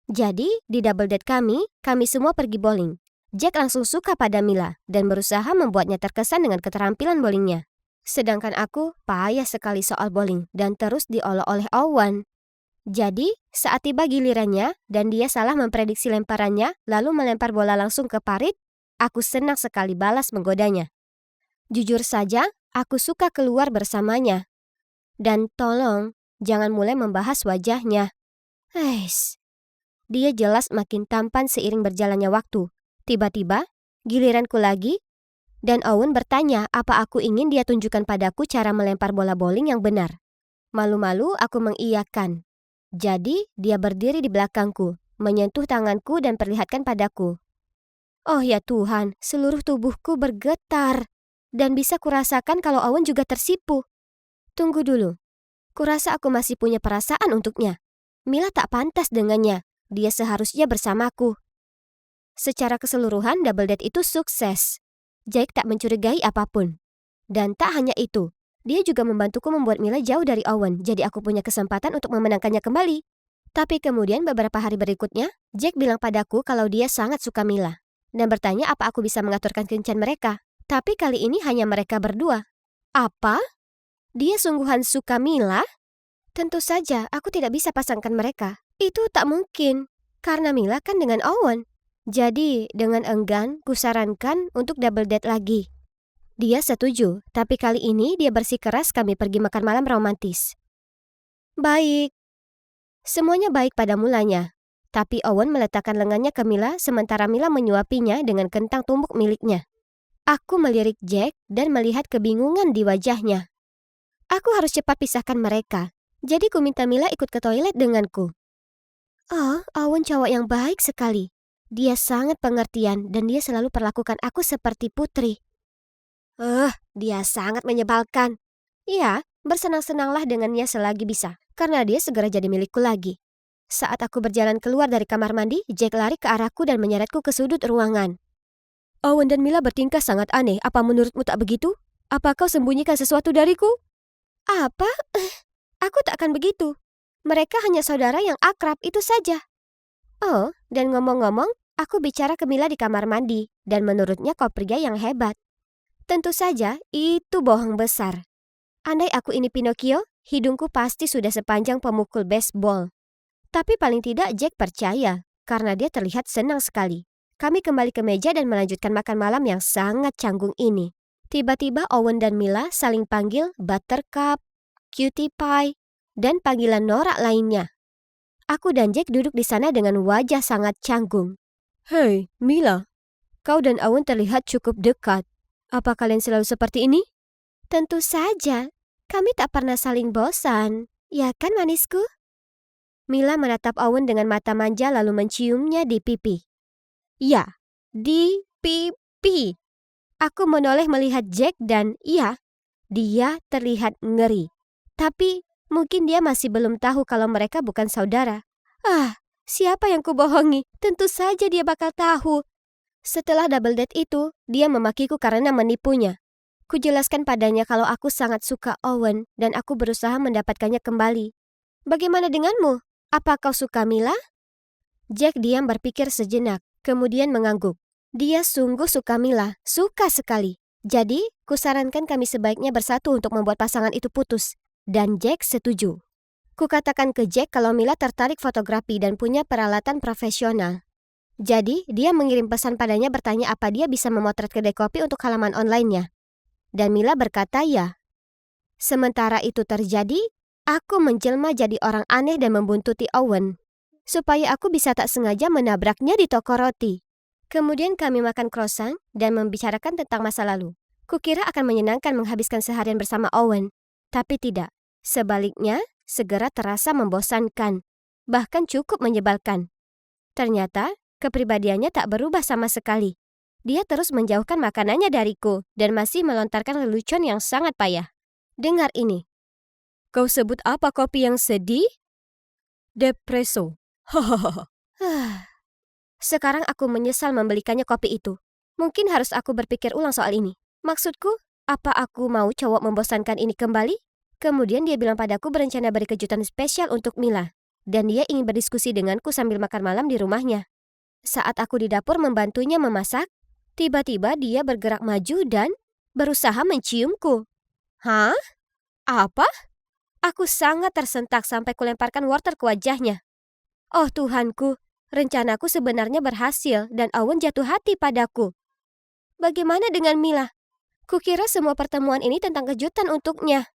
Jadi, di double date kami semua pergi bowling. Jack langsung suka pada Mila dan berusaha membuatnya terkesan dengan keterampilan bowlingnya. Sedangkan aku payah sekali soal bowling dan terus diolok oleh Owen. Jadi, saat tiba gilirannya dan dia salah memprediksi lemparannya lalu melempar bola langsung ke parit, aku senang sekali balas menggodanya. Jujur saja, aku suka keluar bersamanya. Dan tolong, jangan mulai membahas wajahnya. Dia jelas makin tampan seiring berjalannya waktu. Tiba-tiba, giliranku lagi, dan Owen bertanya apa aku ingin dia tunjukkan padaku cara melempar bola bowling yang benar. Malu-malu aku mengiyakan. Jadi, dia berdiri di belakangku, menyentuh tanganku dan perlihatkan padaku. Oh ya Tuhan, seluruh tubuhku bergetar. Dan bisa kurasakan kalau Owen juga tersipu. Tunggu dulu. Kurasa aku masih punya perasaan untuknya. Mila tak pantas dengannya. Dia seharusnya bersamaku. Secara keseluruhan, double date itu sukses. Jack tak mencurigai apapun. Dan tak hanya itu, dia juga membantuku membuat Mila jauh dari Owen, jadi aku punya kesempatan untuk memenangkannya kembali. Tapi kemudian beberapa hari berikutnya, Jack bilang padaku kalau dia sangat suka Mila. Dan bertanya apa aku bisa mengaturkan kencan mereka. Tapi kali ini hanya mereka berdua. Apa? Dia sungguhan suka Mila? Tentu saja, aku tidak bisa pasangkan mereka. Itu tak mungkin, karena Mila kan dengan Owen. Jadi, dengan enggan, kusarankan untuk double date lagi. Dia setuju, tapi kali ini dia bersikeras kami pergi makan malam romantis. Baik. Semuanya baik pada mulanya. Tapi Owen meletakkan lengannya ke Mila sementara Mila menyuapinya dengan kentang tumbuk miliknya. Aku melirik Jack dan melihat kebingungan di wajahnya. Aku harus cepat pisahkan mereka. Jadi ku minta Mila ikut ke toilet denganku. Oh, Owen cowok yang baik sekali. Dia sangat pengertian dan dia selalu perlakukan aku seperti putri. Dia sangat menyebalkan. Iya, bersenang-senanglah dengannya selagi bisa, karena dia segera jadi milikku lagi. Saat aku berjalan keluar dari kamar mandi, Jack lari ke arahku dan menyeretku ke sudut ruangan. Owen dan Mila bertingkah sangat aneh. Apa menurutmu tak begitu? Apa kau sembunyikan sesuatu dariku? Apa? Aku tak akan begitu. Mereka hanya saudara yang akrab, itu saja. Oh, dan ngomong-ngomong, aku bicara ke Mila di kamar mandi, dan menurutnya kau pria yang hebat. Tentu saja, itu bohong besar. Andai aku ini Pinocchio, hidungku pasti sudah sepanjang pemukul baseball. Tapi paling tidak Jack percaya, karena dia terlihat senang sekali. Kami kembali ke meja dan melanjutkan makan malam yang sangat canggung ini. Tiba-tiba Owen dan Mila saling panggil Buttercup, Cutie Pie, dan panggilan norak lainnya. Aku dan Jack duduk di sana dengan wajah sangat canggung. Hei, Mila. Kau dan Owen terlihat cukup dekat. Apa kalian selalu seperti ini? Tentu saja. Kami tak pernah saling bosan. Ya kan manisku? Mila menatap Owen dengan mata manja lalu menciumnya di pipi. Ya, di pipi. Aku menoleh melihat Jack dan iya, dia terlihat ngeri. Tapi mungkin dia masih belum tahu kalau mereka bukan saudara. Siapa yang kubohongi? Tentu saja dia bakal tahu. Setelah double date itu, dia memakiku karena menipunya. Kujelaskan padanya kalau aku sangat suka Owen dan aku berusaha mendapatkannya kembali. Bagaimana denganmu? Apa kau suka Mila? Jack diam berpikir sejenak, kemudian mengangguk. Dia sungguh suka Mila, suka sekali. Jadi, kusarankan kami sebaiknya bersatu untuk membuat pasangan itu putus. Dan Jack setuju. Kukatakan ke Jack kalau Mila tertarik fotografi dan punya peralatan profesional. Jadi, dia mengirim pesan padanya bertanya apa dia bisa memotret kedai kopi untuk halaman online-nya. Dan Mila berkata ya. Sementara itu terjadi, aku menjelma jadi orang aneh dan membuntuti Owen, supaya aku bisa tak sengaja menabraknya di toko roti. Kemudian kami makan croissant dan membicarakan tentang masa lalu. Kukira akan menyenangkan menghabiskan seharian bersama Owen, tapi tidak. Sebaliknya, segera terasa membosankan, bahkan cukup menyebalkan. Ternyata, kepribadiannya tak berubah sama sekali. Dia terus menjauhkan makanannya dariku dan masih melontarkan lelucon yang sangat payah. Dengar ini. Kau sebut apa kopi yang sedih? Depresso. Hahaha. Sekarang aku menyesal membelikannya kopi itu. Mungkin harus aku berpikir ulang soal ini. Maksudku, apa aku mau cowok membosankan ini kembali? Kemudian dia bilang padaku berencana beri kejutan spesial untuk Mila. Dan dia ingin berdiskusi denganku sambil makan malam di rumahnya. Saat aku di dapur membantunya memasak, tiba-tiba dia bergerak maju dan berusaha menciumku. Hah? Apa? Aku sangat tersentak sampai kulemparkan wortel ke wajahnya. Oh Tuhanku, rencanaku sebenarnya berhasil dan Owen jatuh hati padaku. Bagaimana dengan Mila? Kukira semua pertemuan ini tentang kejutan untuknya.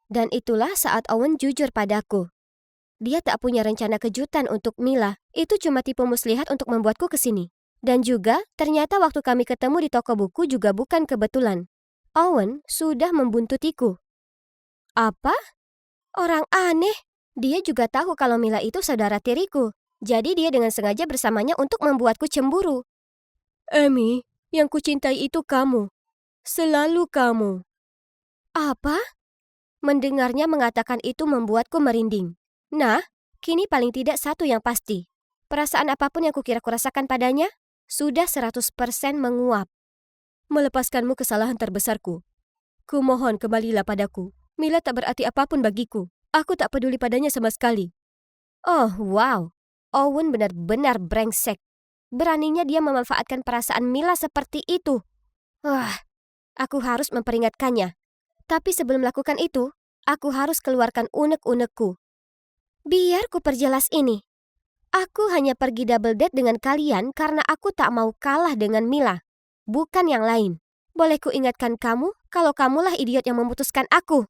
Dan itulah saat Owen jujur padaku. Dia tak punya rencana kejutan untuk Mila. Itu cuma tipu muslihat untuk membuatku kesini. Dan juga, ternyata waktu kami ketemu di toko buku juga bukan kebetulan. Owen sudah membuntutiku. Apa? Orang aneh. Dia juga tahu kalau Mila itu saudara tiriku. Jadi dia dengan sengaja bersamanya untuk membuatku cemburu. Amy, yang kucintai itu kamu. Selalu kamu. Apa? Mendengarnya mengatakan itu membuatku merinding. Nah, kini paling tidak satu yang pasti. Perasaan apapun yang kukira kurasakan padanya, sudah 100% menguap. Melepaskanmu kesalahan terbesarku. Kumohon kembalilah padaku. Mila tak berarti apapun bagiku. Aku tak peduli padanya sama sekali. Oh, wow. Owen benar-benar brengsek. Beraninya dia memanfaatkan perasaan Mila seperti itu. Wah, aku harus memperingatkannya. Tapi sebelum melakukan itu, aku harus keluarkan unek-unekku. Biar ku perjelas ini. Aku hanya pergi double date dengan kalian karena aku tak mau kalah dengan Mila. Bukan yang lain. Boleh ku ingatkan kamu kalau kamulah idiot yang memutuskan aku.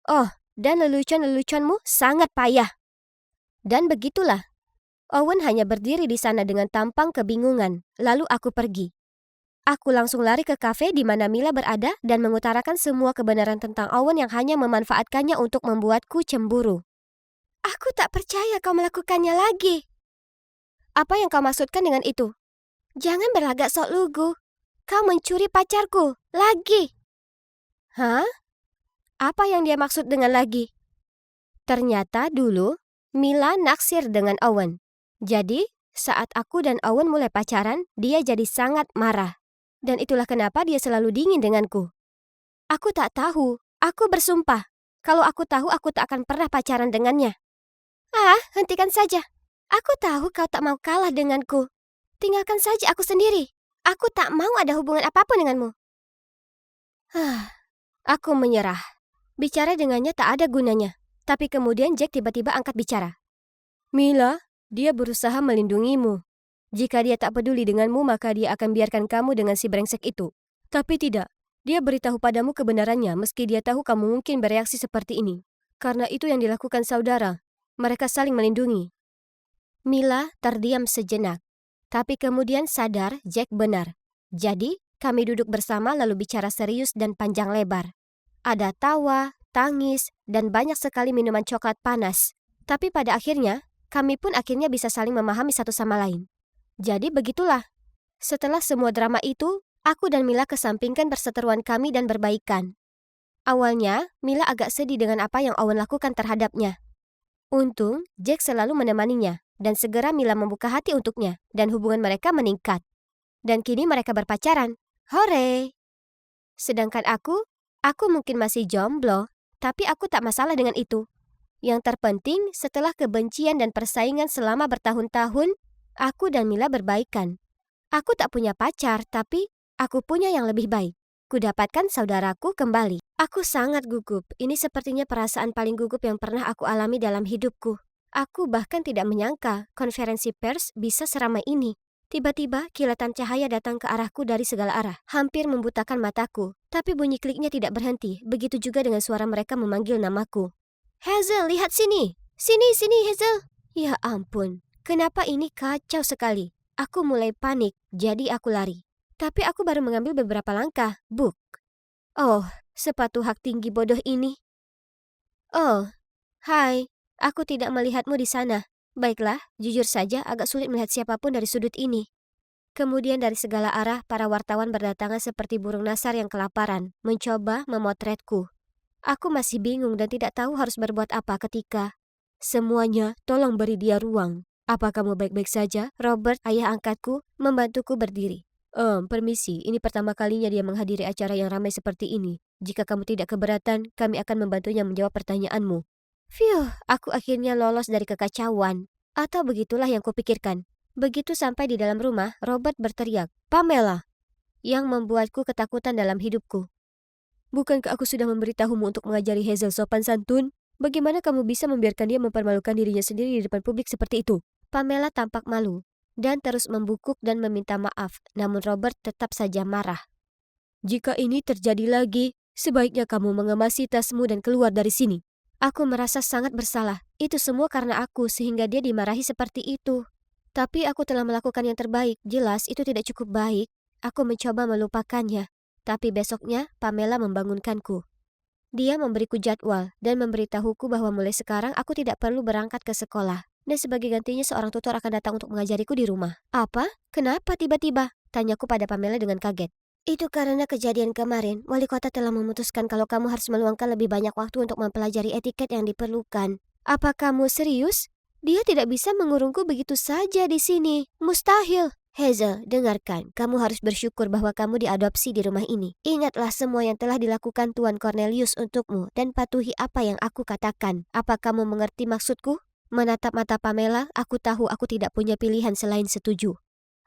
Oh, dan lelucon-leluconmu sangat payah. Dan begitulah. Owen hanya berdiri di sana dengan tampang kebingungan. Lalu aku pergi. Aku langsung lari ke kafe di mana Mila berada dan mengutarakan semua kebenaran tentang Owen yang hanya memanfaatkannya untuk membuatku cemburu. Aku tak percaya kau melakukannya lagi. Apa yang kau maksudkan dengan itu? Jangan berlagak sok lugu. Kau mencuri pacarku. Lagi. Hah? Apa yang dia maksud dengan lagi? Ternyata dulu, Mila naksir dengan Owen. Jadi, saat aku dan Owen mulai pacaran, dia jadi sangat marah. Dan itulah kenapa dia selalu dingin denganku. Aku tak tahu. Aku bersumpah. Kalau aku tahu, aku tak akan pernah pacaran dengannya. Hentikan saja. Aku tahu kau tak mau kalah denganku. Tinggalkan saja aku sendiri. Aku tak mau ada hubungan apapun denganmu. Aku menyerah. Bicara dengannya tak ada gunanya. Tapi kemudian Jack tiba-tiba angkat bicara. Mila, dia berusaha melindungimu. Jika dia tak peduli denganmu, maka dia akan biarkan kamu dengan si brengsek itu. Tapi tidak. Dia beritahu padamu kebenarannya meski dia tahu kamu mungkin bereaksi seperti ini. Karena itu yang dilakukan saudara. Mereka saling melindungi. Mila terdiam sejenak. Tapi kemudian sadar Jack benar. Jadi, kami duduk bersama lalu bicara serius dan panjang lebar. Ada tawa, tangis, dan banyak sekali minuman coklat panas. Tapi pada akhirnya, kami pun akhirnya bisa saling memahami satu sama lain. Jadi begitulah. Setelah semua drama itu, aku dan Mila kesampingkan perseteruan kami dan berbaikan. Awalnya, Mila agak sedih dengan apa yang Owen lakukan terhadapnya. Untung, Jack selalu menemaninya, dan segera Mila membuka hati untuknya, dan hubungan mereka meningkat. Dan kini mereka berpacaran. Hore! Sedangkan aku mungkin masih jomblo, tapi aku tak masalah dengan itu. Yang terpenting, setelah kebencian dan persaingan selama bertahun-tahun, aku dan Mila berbaikan. Aku tak punya pacar, tapi aku punya yang lebih baik. Kudapatkan saudaraku kembali. Aku sangat gugup. Ini sepertinya perasaan paling gugup yang pernah aku alami dalam hidupku. Aku bahkan tidak menyangka konferensi pers bisa seramai ini. Tiba-tiba, kilatan cahaya datang ke arahku dari segala arah, hampir membutakan mataku. Tapi bunyi kliknya tidak berhenti, begitu juga dengan suara mereka memanggil namaku. Hazel, lihat sini! Sini, Hazel! Ya ampun, kenapa ini kacau sekali? Aku mulai panik, jadi aku lari. Tapi aku baru mengambil beberapa langkah, buk. Oh, sepatu hak tinggi bodoh ini. Oh, hai, aku tidak melihatmu di sana. Baiklah, jujur saja agak sulit melihat siapapun dari sudut ini. Kemudian dari segala arah, para wartawan berdatangan seperti burung nasar yang kelaparan, mencoba memotretku. Aku masih bingung dan tidak tahu harus berbuat apa ketika... Semuanya, tolong beri dia ruang. Apa kamu baik-baik saja? Robert, ayah angkatku, membantuku berdiri. Permisi, ini pertama kalinya dia menghadiri acara yang ramai seperti ini. Jika kamu tidak keberatan, kami akan membantunya menjawab pertanyaanmu. Phew, aku akhirnya lolos dari kekacauan. Atau begitulah yang kupikirkan. Begitu sampai di dalam rumah, Robert berteriak, Pamela! Yang membuatku ketakutan dalam hidupku. Bukankah aku sudah memberitahumu untuk mengajari Hazel sopan santun? Bagaimana kamu bisa membiarkan dia mempermalukan dirinya sendiri di depan publik seperti itu? Pamela tampak malu, dan terus membungkuk dan meminta maaf, namun Robert tetap saja marah. Jika ini terjadi lagi, sebaiknya kamu mengemasi tasmu dan keluar dari sini. Aku merasa sangat bersalah. Itu semua karena aku sehingga dia dimarahi seperti itu. Tapi aku telah melakukan yang terbaik. Jelas itu tidak cukup baik. Aku mencoba melupakannya. Tapi besoknya Pamela membangunkanku. Dia memberiku jadwal dan memberitahuku bahwa mulai sekarang aku tidak perlu berangkat ke sekolah. Dan sebagai gantinya seorang tutor akan datang untuk mengajariku di rumah. Apa? Kenapa tiba-tiba? Tanyaku pada Pamela dengan kaget. Itu karena kejadian kemarin, wali kota telah memutuskan kalau kamu harus meluangkan lebih banyak waktu untuk mempelajari etiket yang diperlukan. Apa kamu serius? Dia tidak bisa mengurungku begitu saja di sini. Mustahil. Hazel, dengarkan. Kamu harus bersyukur bahwa kamu diadopsi di rumah ini. Ingatlah semua yang telah dilakukan Tuan Cornelius untukmu dan patuhi apa yang aku katakan. Apa kamu mengerti maksudku? Menatap mata Pamela, aku tahu aku tidak punya pilihan selain setuju.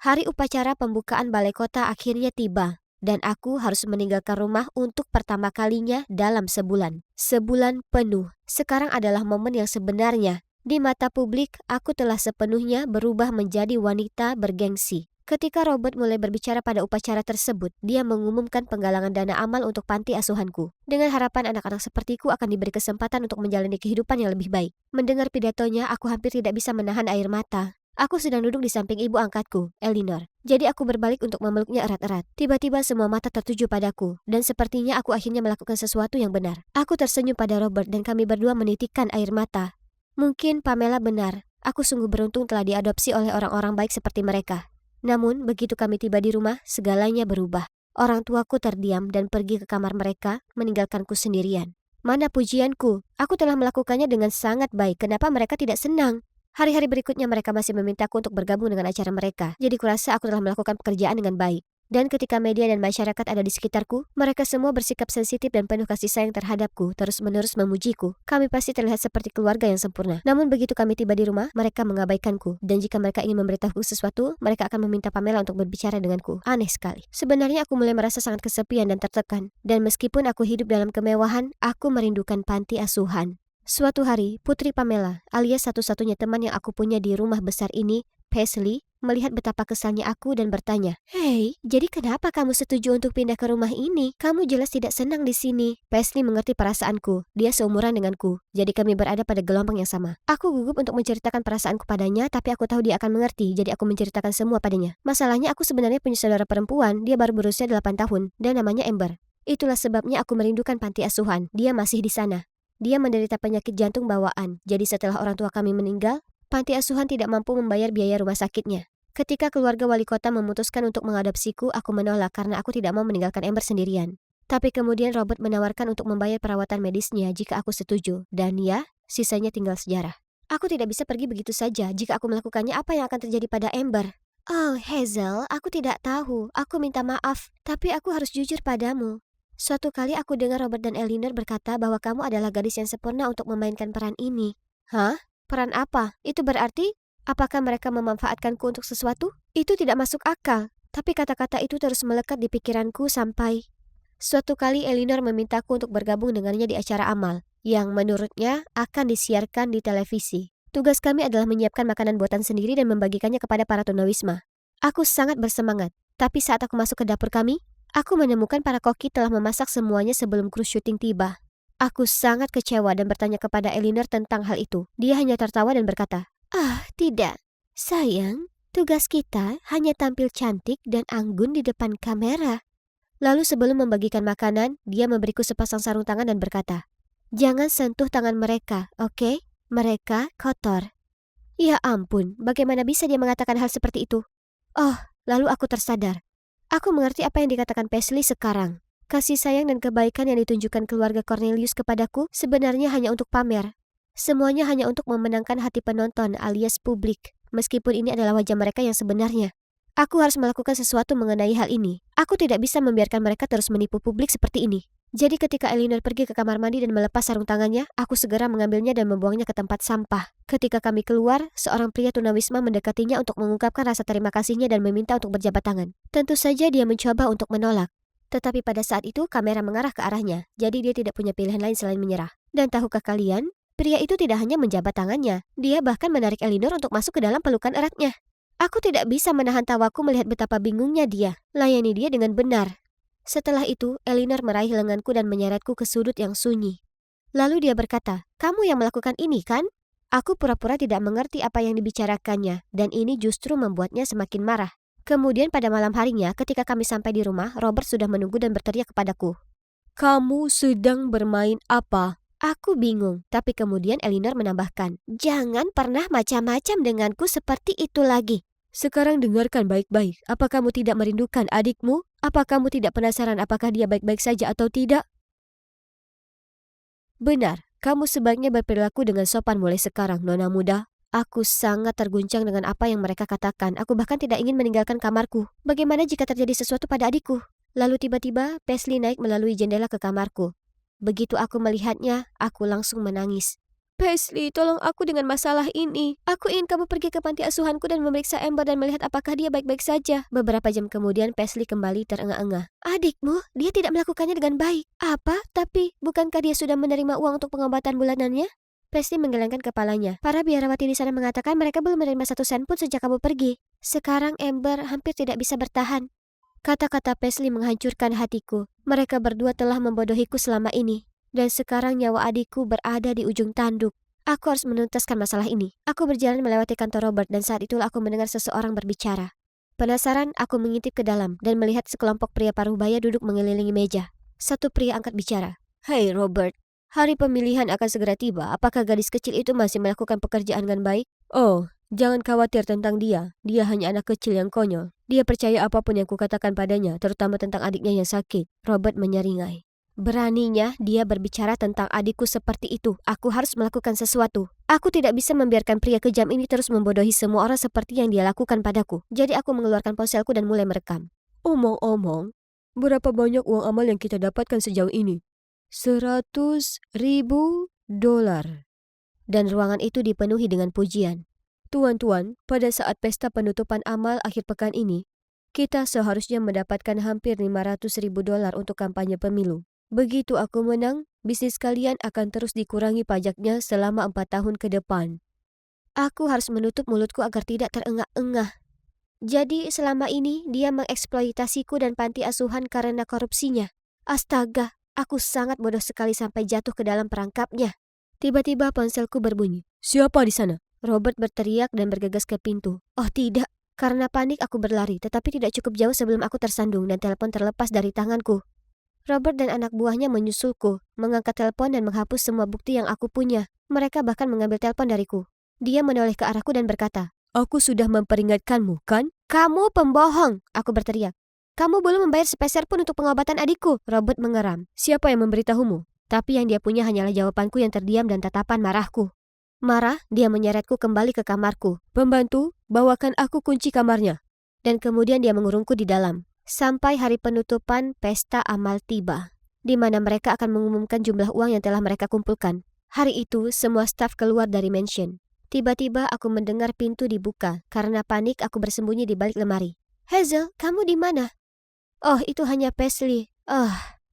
Hari upacara pembukaan balai kota akhirnya tiba. Dan aku harus meninggalkan rumah untuk pertama kalinya dalam sebulan. Sebulan penuh. Sekarang adalah momen yang sebenarnya. Di mata publik, aku telah sepenuhnya berubah menjadi wanita bergengsi. Ketika Robert mulai berbicara pada upacara tersebut, dia mengumumkan penggalangan dana amal untuk panti asuhanku. Dengan harapan anak-anak sepertiku akan diberi kesempatan untuk menjalani kehidupan yang lebih baik. Mendengar pidatonya, aku hampir tidak bisa menahan air mata. Aku sedang duduk di samping ibu angkatku, Elinor. Jadi aku berbalik untuk memeluknya erat-erat. Tiba-tiba semua mata tertuju padaku, dan sepertinya aku akhirnya melakukan sesuatu yang benar. Aku tersenyum pada Robert dan kami berdua menitikkan air mata. Mungkin Pamela benar. Aku sungguh beruntung telah diadopsi oleh orang-orang baik seperti mereka. Namun, begitu kami tiba di rumah, segalanya berubah. Orang tuaku terdiam dan pergi ke kamar mereka, meninggalkanku sendirian. Mana pujianku? Aku telah melakukannya dengan sangat baik. Kenapa mereka tidak senang? Hari-hari berikutnya mereka masih memintaku untuk bergabung dengan acara mereka. Jadi kurasa aku telah melakukan pekerjaan dengan baik. Dan ketika media dan masyarakat ada di sekitarku, mereka semua bersikap sensitif dan penuh kasih sayang terhadapku, terus-menerus memujiku. Kami pasti terlihat seperti keluarga yang sempurna. Namun begitu kami tiba di rumah, mereka mengabaikanku. Dan jika mereka ingin memberitahuku sesuatu, mereka akan meminta Pamela untuk berbicara denganku. Aneh sekali. Sebenarnya aku mulai merasa sangat kesepian dan tertekan. Dan meskipun aku hidup dalam kemewahan, aku merindukan panti asuhan. Suatu hari, Putri Pamela, alias satu-satunya teman yang aku punya di rumah besar ini, Paisley, melihat betapa kesalnya aku dan bertanya, "Hei, jadi kenapa kamu setuju untuk pindah ke rumah ini? Kamu jelas tidak senang di sini." Paisley mengerti perasaanku. Dia seumuran denganku, jadi kami berada pada gelombang yang sama. Aku gugup untuk menceritakan perasaanku padanya, tapi aku tahu dia akan mengerti, jadi aku menceritakan semua padanya. Masalahnya aku sebenarnya punya saudara perempuan, dia baru berusia 8 tahun, dan namanya Amber. Itulah sebabnya aku merindukan panti asuhan. Dia masih di sana. Dia menderita penyakit jantung bawaan, jadi setelah orang tua kami meninggal, panti asuhan tidak mampu membayar biaya rumah sakitnya. Ketika keluarga wali kota memutuskan untuk mengadopsiku, aku menolak karena aku tidak mau meninggalkan Amber sendirian. Tapi kemudian Robert menawarkan untuk membayar perawatan medisnya jika aku setuju, dan ya, sisanya tinggal sejarah. Aku tidak bisa pergi begitu saja. Jika aku melakukannya, apa yang akan terjadi pada Amber? Oh, Hazel, aku tidak tahu. Aku minta maaf, tapi aku harus jujur padamu. Suatu kali aku dengar Robert dan Elinor berkata bahwa kamu adalah gadis yang sempurna untuk memainkan peran ini. Hah? Peran apa? Itu berarti, apakah mereka memanfaatkanku untuk sesuatu? Itu tidak masuk akal. Tapi kata-kata itu terus melekat di pikiranku sampai... Suatu kali Elinor memintaku untuk bergabung dengannya di acara amal, yang menurutnya akan disiarkan di televisi. Tugas kami adalah menyiapkan makanan buatan sendiri dan membagikannya kepada para tunawisma. Aku sangat bersemangat. Tapi saat aku masuk ke dapur kami, aku menemukan para koki telah memasak semuanya sebelum kru syuting tiba. Aku sangat kecewa dan bertanya kepada Elinor tentang hal itu. Dia hanya tertawa dan berkata, "Ah, tidak. Sayang, tugas kita hanya tampil cantik dan anggun di depan kamera." Lalu sebelum membagikan makanan, dia memberiku sepasang sarung tangan dan berkata, "Jangan sentuh tangan mereka, oke? Mereka kotor." Ya ampun, bagaimana bisa dia mengatakan hal seperti itu? Oh, lalu aku tersadar. Aku mengerti apa yang dikatakan Paisley sekarang. Kasih sayang dan kebaikan yang ditunjukkan keluarga Cornelius kepadaku sebenarnya hanya untuk pamer. Semuanya hanya untuk memenangkan hati penonton alias publik, meskipun ini adalah wajah mereka yang sebenarnya. Aku harus melakukan sesuatu mengenai hal ini. Aku tidak bisa membiarkan mereka terus menipu publik seperti ini. Jadi ketika Elinor pergi ke kamar mandi dan melepas sarung tangannya, aku segera mengambilnya dan membuangnya ke tempat sampah. Ketika kami keluar, seorang pria tunawisma mendekatinya untuk mengungkapkan rasa terima kasihnya dan meminta untuk berjabat tangan. Tentu saja dia mencoba untuk menolak. Tetapi pada saat itu kamera mengarah ke arahnya, jadi dia tidak punya pilihan lain selain menyerah. Dan tahukah kalian, pria itu tidak hanya menjabat tangannya, dia bahkan menarik Elinor untuk masuk ke dalam pelukan eratnya. Aku tidak bisa menahan tawaku melihat betapa bingungnya dia. Layani dia dengan benar. Setelah itu, Elinor meraih lenganku dan menyeretku ke sudut yang sunyi. Lalu dia berkata, "Kamu yang melakukan ini, kan?" Aku pura-pura tidak mengerti apa yang dibicarakannya, dan ini justru membuatnya semakin marah. Kemudian pada malam harinya, ketika kami sampai di rumah, Robert sudah menunggu dan berteriak kepadaku, Kamu sedang bermain apa? Aku bingung, tapi kemudian Elinor menambahkan, "Jangan pernah macam-macam denganku seperti itu lagi." Sekarang dengarkan baik-baik. Apa kamu tidak merindukan adikmu? Apa kamu tidak penasaran apakah dia baik-baik saja atau tidak? Benar, kamu sebaiknya berperilaku dengan sopan mulai sekarang, Nona muda. Aku sangat terguncang dengan apa yang mereka katakan. Aku bahkan tidak ingin meninggalkan kamarku. Bagaimana jika terjadi sesuatu pada adikku? Lalu tiba-tiba Paisley naik melalui jendela ke kamarku. Begitu aku melihatnya, aku langsung menangis. "Paisley, tolong aku dengan masalah ini. Aku ingin kamu pergi ke panti asuhanku dan memeriksa Amber dan melihat apakah dia baik-baik saja." Beberapa jam kemudian Paisley kembali terengah-engah. "Adikmu, dia tidak melakukannya dengan baik." "Apa? Tapi, bukankah dia sudah menerima uang untuk pengobatan bulanannya?" Paisley menggelengkan kepalanya. "Para biarawati di sana mengatakan mereka belum menerima 1 sen pun sejak kamu pergi. Sekarang Amber hampir tidak bisa bertahan." Kata-kata Paisley menghancurkan hatiku. Mereka berdua telah membodohiku selama ini. Dan sekarang nyawa adikku berada di ujung tanduk. Aku harus menuntaskan masalah ini. Aku berjalan melewati kantor Robert dan saat itulah aku mendengar seseorang berbicara. Penasaran, aku mengintip ke dalam dan melihat sekelompok pria paruh baya duduk mengelilingi meja. Satu pria angkat bicara. "Hei Robert, hari pemilihan akan segera tiba. Apakah gadis kecil itu masih melakukan pekerjaan dengan baik?" Oh, jangan khawatir tentang dia. Dia hanya anak kecil yang konyol. Dia percaya apapun yang kukatakan padanya, terutama tentang adiknya yang sakit. Robert menyeringai. Beraninya dia berbicara tentang adikku seperti itu. Aku harus melakukan sesuatu. Aku tidak bisa membiarkan pria kejam ini terus membodohi semua orang seperti yang dia lakukan padaku. Jadi aku mengeluarkan ponselku dan mulai merekam. Omong-omong, berapa banyak uang amal yang kita dapatkan sejauh ini? $100.000. Dan ruangan itu dipenuhi dengan pujian. Tuan-tuan, pada saat pesta penutupan amal akhir pekan ini, kita seharusnya mendapatkan hampir $500.000 untuk kampanye pemilu. Begitu aku menang, bisnis kalian akan terus dikurangi pajaknya selama 4 tahun ke depan. Aku harus menutup mulutku agar tidak terengah-engah. Jadi selama ini dia mengeksploitasiku dan panti asuhan karena korupsinya. Astaga, aku sangat bodoh sekali sampai jatuh ke dalam perangkapnya. Tiba-tiba ponselku berbunyi. Siapa di sana? Robert berteriak dan bergegas ke pintu. Oh tidak, karena panik aku berlari, tetapi tidak cukup jauh sebelum aku tersandung dan telepon terlepas dari tanganku. Robert dan anak buahnya menyusulku, mengangkat telepon dan menghapus semua bukti yang aku punya. Mereka bahkan mengambil telepon dariku. Dia menoleh ke arahku dan berkata, Aku sudah memperingatkanmu, kan? "Kamu pembohong!" Aku berteriak. "Kamu belum membayar sepeser pun untuk pengobatan adikku." Robert mengeram. Siapa yang memberitahumu? Tapi yang dia punya hanyalah jawabanku yang terdiam dan tatapan marahku. Marah, dia menyeretku kembali ke kamarku. Pembantu, bawakan aku kunci kamarnya. Dan kemudian dia mengurungku di dalam. Sampai hari penutupan pesta amal tiba, di mana mereka akan mengumumkan jumlah uang yang telah mereka kumpulkan. Hari itu, semua staf keluar dari mansion. Tiba-tiba aku mendengar pintu dibuka. Karena panik, aku bersembunyi di balik lemari. "Hazel, kamu di mana?" Oh, itu hanya Paisley.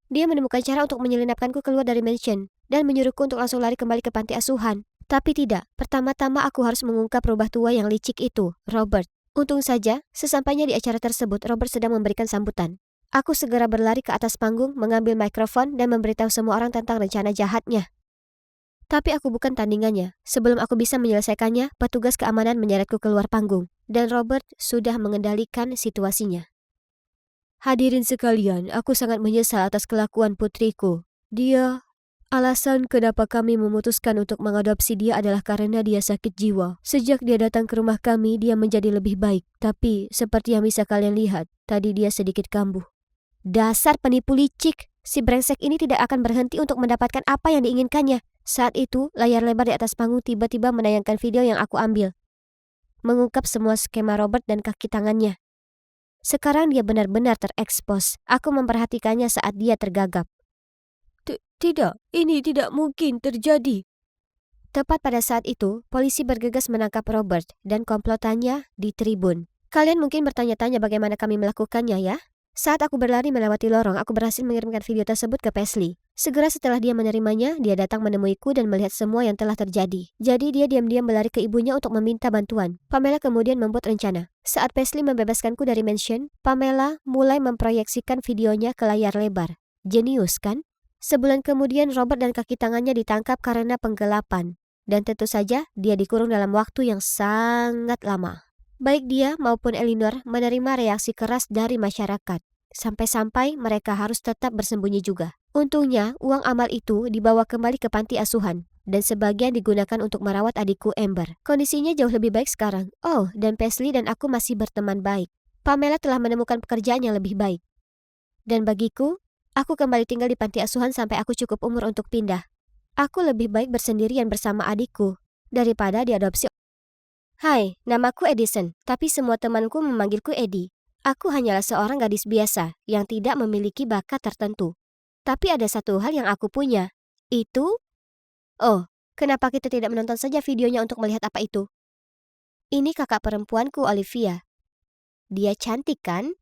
Dia menemukan cara untuk menyelinapkanku keluar dari mansion dan menyuruhku untuk langsung lari kembali ke panti asuhan. Tapi tidak, pertama-tama aku harus mengungkap rubah tua yang licik itu, Robert. Untung saja, sesampainya di acara tersebut, Robert sedang memberikan sambutan. Aku segera berlari ke atas panggung, mengambil mikrofon dan memberitahu semua orang tentang rencana jahatnya. Tapi aku bukan tandingannya. Sebelum aku bisa menyelesaikannya, petugas keamanan menyeretku keluar panggung, dan Robert sudah mengendalikan situasinya. Hadirin sekalian, aku sangat menyesal atas kelakuan putriku. Alasan kenapa kami memutuskan untuk mengadopsi dia adalah karena dia sakit jiwa. Sejak dia datang ke rumah kami, dia menjadi lebih baik. Tapi, seperti yang bisa kalian lihat, tadi dia sedikit kambuh. Dasar penipu licik, si brengsek ini tidak akan berhenti untuk mendapatkan apa yang diinginkannya. Saat itu, layar lebar di atas panggung tiba-tiba menayangkan video yang aku ambil, mengungkap semua skema Robert dan kaki tangannya. Sekarang dia benar-benar terekspos. Aku memperhatikannya saat dia tergagap. Tidak, ini tidak mungkin terjadi. Tepat pada saat itu, polisi bergegas menangkap Robert dan komplotannya di tribun. Kalian mungkin bertanya-tanya bagaimana kami melakukannya ya? Saat aku berlari melewati lorong, aku berhasil mengirimkan video tersebut ke Paisley. Segera setelah dia menerimanya, dia datang menemuiku dan melihat semua yang telah terjadi. Jadi dia diam-diam berlari ke ibunya untuk meminta bantuan. Pamela kemudian membuat rencana. Saat Paisley membebaskanku dari mansion, Pamela mulai memproyeksikan videonya ke layar lebar. Jenius kan? Sebulan kemudian Robert dan kaki tangannya ditangkap karena penggelapan. Dan tentu saja dia dikurung dalam waktu yang sangat lama. Baik dia maupun Elinor menerima reaksi keras dari masyarakat. Sampai-sampai mereka harus tetap bersembunyi juga. Untungnya uang amal itu dibawa kembali ke panti asuhan. Dan sebagian digunakan untuk merawat adikku Amber. Kondisinya jauh lebih baik sekarang. Oh, dan Paisley dan aku masih berteman baik. Pamela telah menemukan pekerjaan yang lebih baik. Dan bagiku, aku kembali tinggal di panti asuhan sampai aku cukup umur untuk pindah. Aku lebih baik bersendirian bersama adikku daripada diadopsi. Hai, namaku Edison, tapi semua temanku memanggilku Eddie. Aku hanyalah seorang gadis biasa yang tidak memiliki bakat tertentu. Tapi ada satu hal yang aku punya. Oh, kenapa kita tidak menonton saja videonya untuk melihat apa itu? Ini kakak perempuanku, Olivia. Dia cantik kan?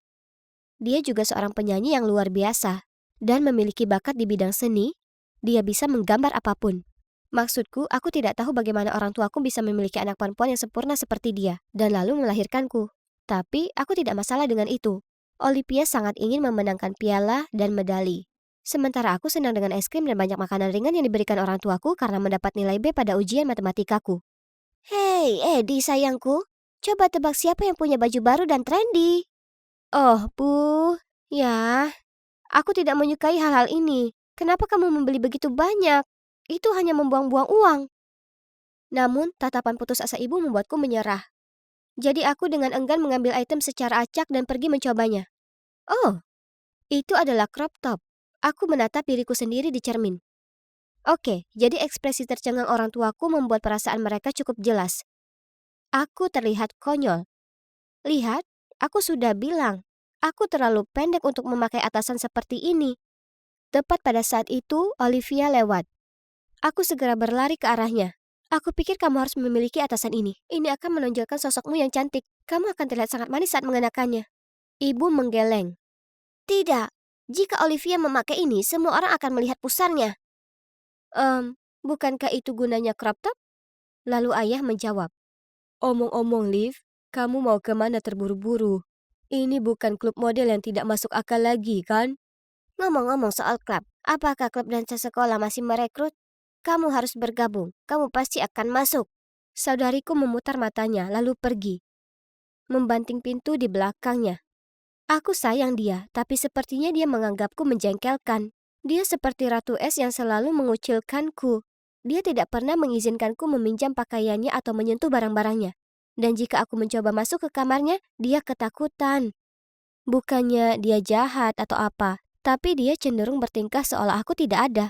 Dia juga seorang penyanyi yang luar biasa. Dan memiliki bakat di bidang seni, dia bisa menggambar apapun. Maksudku, aku tidak tahu bagaimana orang tuaku bisa memiliki anak perempuan yang sempurna seperti dia, dan lalu melahirkanku. Tapi, aku tidak masalah dengan itu. Olivia sangat ingin memenangkan piala dan medali. Sementara aku senang dengan es krim dan banyak makanan ringan yang diberikan orang tuaku karena mendapat nilai B pada ujian matematikaku. Hei, Eddie sayangku, coba tebak siapa yang punya baju baru dan trendy? Oh, Bu, ya. Aku tidak menyukai hal-hal ini. Kenapa kamu membeli begitu banyak? Itu hanya membuang-buang uang. Namun, tatapan putus asa ibu membuatku menyerah. Jadi aku dengan enggan mengambil item secara acak dan pergi mencobanya. Oh, itu adalah crop top. Aku menatap diriku sendiri di cermin. Oke, jadi ekspresi tercengang orang tuaku membuat perasaan mereka cukup jelas. Aku terlihat konyol. Lihat, aku sudah bilang. Aku terlalu pendek untuk memakai atasan seperti ini. Tepat pada saat itu, Olivia lewat. Aku segera berlari ke arahnya. Aku pikir kamu harus memiliki atasan ini. Ini akan menonjolkan sosokmu yang cantik. Kamu akan terlihat sangat manis saat mengenakannya. Ibu menggeleng. Tidak. Jika Olivia memakai ini, semua orang akan melihat pusarnya. Bukankah itu gunanya crop top? Lalu ayah menjawab. Omong-omong, Liv, kamu mau kemana terburu-buru? Ini bukan klub model yang tidak masuk akal lagi, kan? Ngomong-ngomong soal klub, apakah klub dansa sekolah masih merekrut? Kamu harus bergabung, kamu pasti akan masuk. Saudariku memutar matanya lalu pergi, membanting pintu di belakangnya. Aku sayang dia, tapi sepertinya dia menganggapku menjengkelkan. Dia seperti Ratu Es yang selalu mengucilkanku. Dia tidak pernah mengizinkanku meminjam pakaiannya atau menyentuh barang-barangnya. Dan jika aku mencoba masuk ke kamarnya, dia ketakutan. Bukannya dia jahat atau apa, tapi dia cenderung bertingkah seolah aku tidak ada.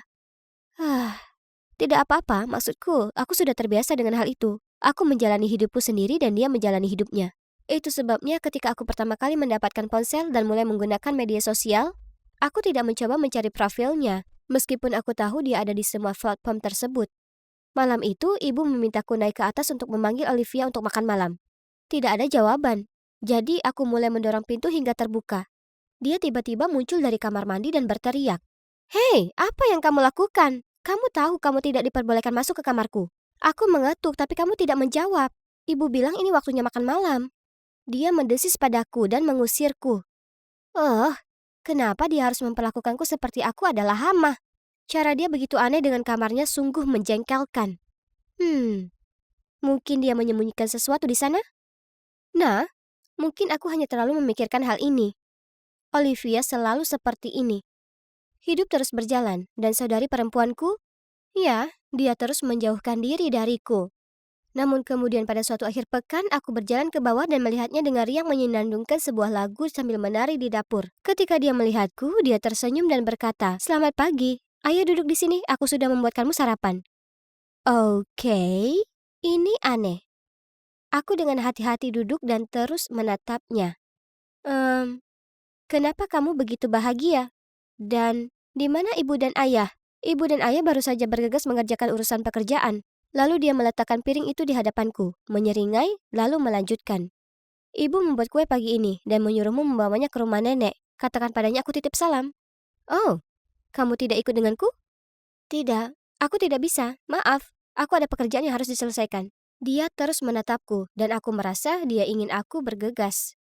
Tidak apa-apa, maksudku, aku sudah terbiasa dengan hal itu. Aku menjalani hidupku sendiri dan dia menjalani hidupnya. Itu sebabnya ketika aku pertama kali mendapatkan ponsel dan mulai menggunakan media sosial, aku tidak mencoba mencari profilnya, meskipun aku tahu dia ada di semua platform tersebut. Malam itu, ibu memintaku naik ke atas untuk memanggil Olivia untuk makan malam. Tidak ada jawaban. Jadi, aku mulai mendorong pintu hingga terbuka. Dia tiba-tiba muncul dari kamar mandi dan berteriak. Hei, apa yang kamu lakukan? Kamu tahu kamu tidak diperbolehkan masuk ke kamarku. Aku mengetuk, tapi kamu tidak menjawab. Ibu bilang ini waktunya makan malam. Dia mendesis padaku dan mengusirku. Oh, kenapa dia harus memperlakukanku seperti aku adalah hama? Cara dia begitu aneh dengan kamarnya sungguh menjengkelkan. Mungkin dia menyembunyikan sesuatu di sana? Nah, mungkin aku hanya terlalu memikirkan hal ini. Olivia selalu seperti ini. Hidup terus berjalan, dan saudari perempuanku, ya, dia terus menjauhkan diri dariku. Namun kemudian pada suatu akhir pekan, aku berjalan ke bawah dan melihatnya dengan riang menyinandungkan sebuah lagu sambil menari di dapur. Ketika dia melihatku, dia tersenyum dan berkata, "Selamat pagi. Ayo duduk di sini, aku sudah membuatkanmu sarapan." Oke, ini aneh. Aku dengan hati-hati duduk dan terus menatapnya. Kenapa kamu begitu bahagia? Dan di mana ibu dan ayah? Ibu dan ayah baru saja bergegas mengerjakan urusan pekerjaan. Lalu dia meletakkan piring itu di hadapanku, menyeringai, lalu melanjutkan. Ibu membuat kue pagi ini dan menyuruhmu membawanya ke rumah nenek. Katakan padanya aku titip salam. Oh, kamu tidak ikut denganku? Tidak, aku tidak bisa. Maaf, aku ada pekerjaan yang harus diselesaikan. Dia terus menatapku dan aku merasa dia ingin aku bergegas.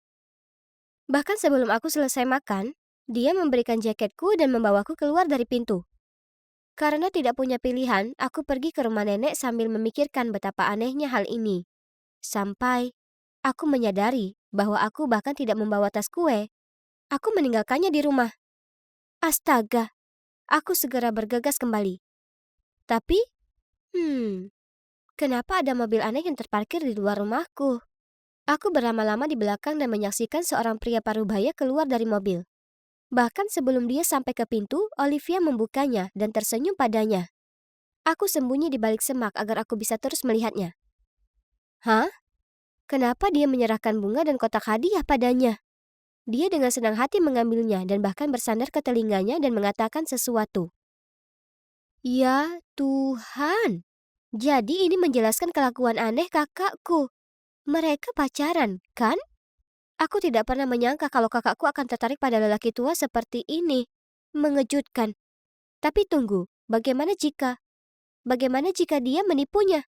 Bahkan sebelum aku selesai makan, dia memberikan jaketku dan membawaku keluar dari pintu. Karena tidak punya pilihan, aku pergi ke rumah nenek sambil memikirkan betapa anehnya hal ini. Sampai aku menyadari bahwa aku bahkan tidak membawa tas kue. Aku meninggalkannya di rumah. Astaga, aku segera bergegas kembali. Tapi, kenapa ada mobil aneh yang terparkir di luar rumahku? Aku berlama-lama di belakang dan menyaksikan seorang pria parubaya keluar dari mobil. Bahkan sebelum dia sampai ke pintu, Olivia membukanya dan tersenyum padanya. Aku sembunyi di balik semak agar aku bisa terus melihatnya. Hah? Kenapa dia menyerahkan bunga dan kotak hadiah padanya? Dia dengan senang hati mengambilnya dan bahkan bersandar ke telinganya dan mengatakan sesuatu. Ya Tuhan, jadi ini menjelaskan kelakuan aneh kakakku. Mereka pacaran, kan? Aku tidak pernah menyangka kalau kakakku akan tertarik pada lelaki tua seperti ini. Mengejutkan. Tapi tunggu, bagaimana jika dia menipunya?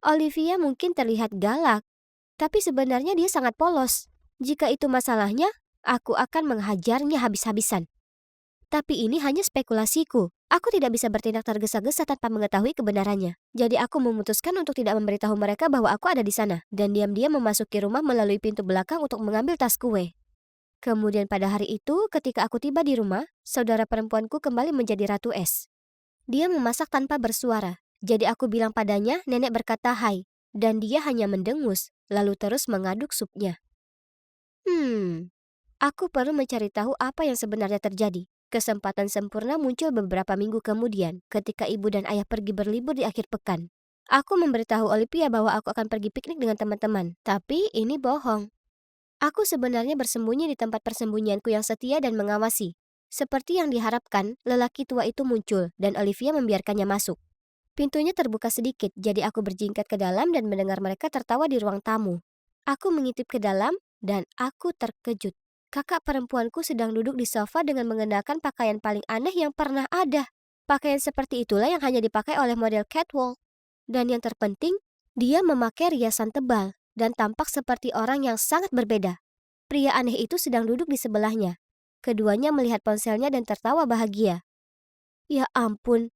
Olivia mungkin terlihat galak, tapi sebenarnya dia sangat polos. Jika itu masalahnya, aku akan menghajarnya habis-habisan. Tapi ini hanya spekulasiku. Aku tidak bisa bertindak tergesa-gesa tanpa mengetahui kebenarannya. Jadi aku memutuskan untuk tidak memberitahu mereka bahwa aku ada di sana, dan diam-diam memasuki rumah melalui pintu belakang untuk mengambil tas kue. Kemudian pada hari itu, ketika aku tiba di rumah, saudara perempuanku kembali menjadi Ratu Es. Dia memasak tanpa bersuara, jadi aku bilang padanya nenek berkata hai, dan dia hanya mendengus, lalu terus mengaduk supnya. Aku perlu mencari tahu apa yang sebenarnya terjadi. Kesempatan sempurna muncul beberapa minggu kemudian ketika ibu dan ayah pergi berlibur di akhir pekan. Aku memberitahu Olivia bahwa aku akan pergi piknik dengan teman-teman, tapi ini bohong. Aku sebenarnya bersembunyi di tempat persembunyianku yang setia dan mengawasi. Seperti yang diharapkan, lelaki tua itu muncul dan Olivia membiarkannya masuk. Pintunya terbuka sedikit, jadi aku berjingkat ke dalam dan mendengar mereka tertawa di ruang tamu. Aku mengintip ke dalam dan aku terkejut. Kakak perempuanku sedang duduk di sofa dengan mengenakan pakaian paling aneh yang pernah ada. Pakaian seperti itulah yang hanya dipakai oleh model catwalk. Dan yang terpenting, dia memakai riasan tebal dan tampak seperti orang yang sangat berbeda. Pria aneh itu sedang duduk di sebelahnya. Keduanya melihat ponselnya dan tertawa bahagia. Ya ampun,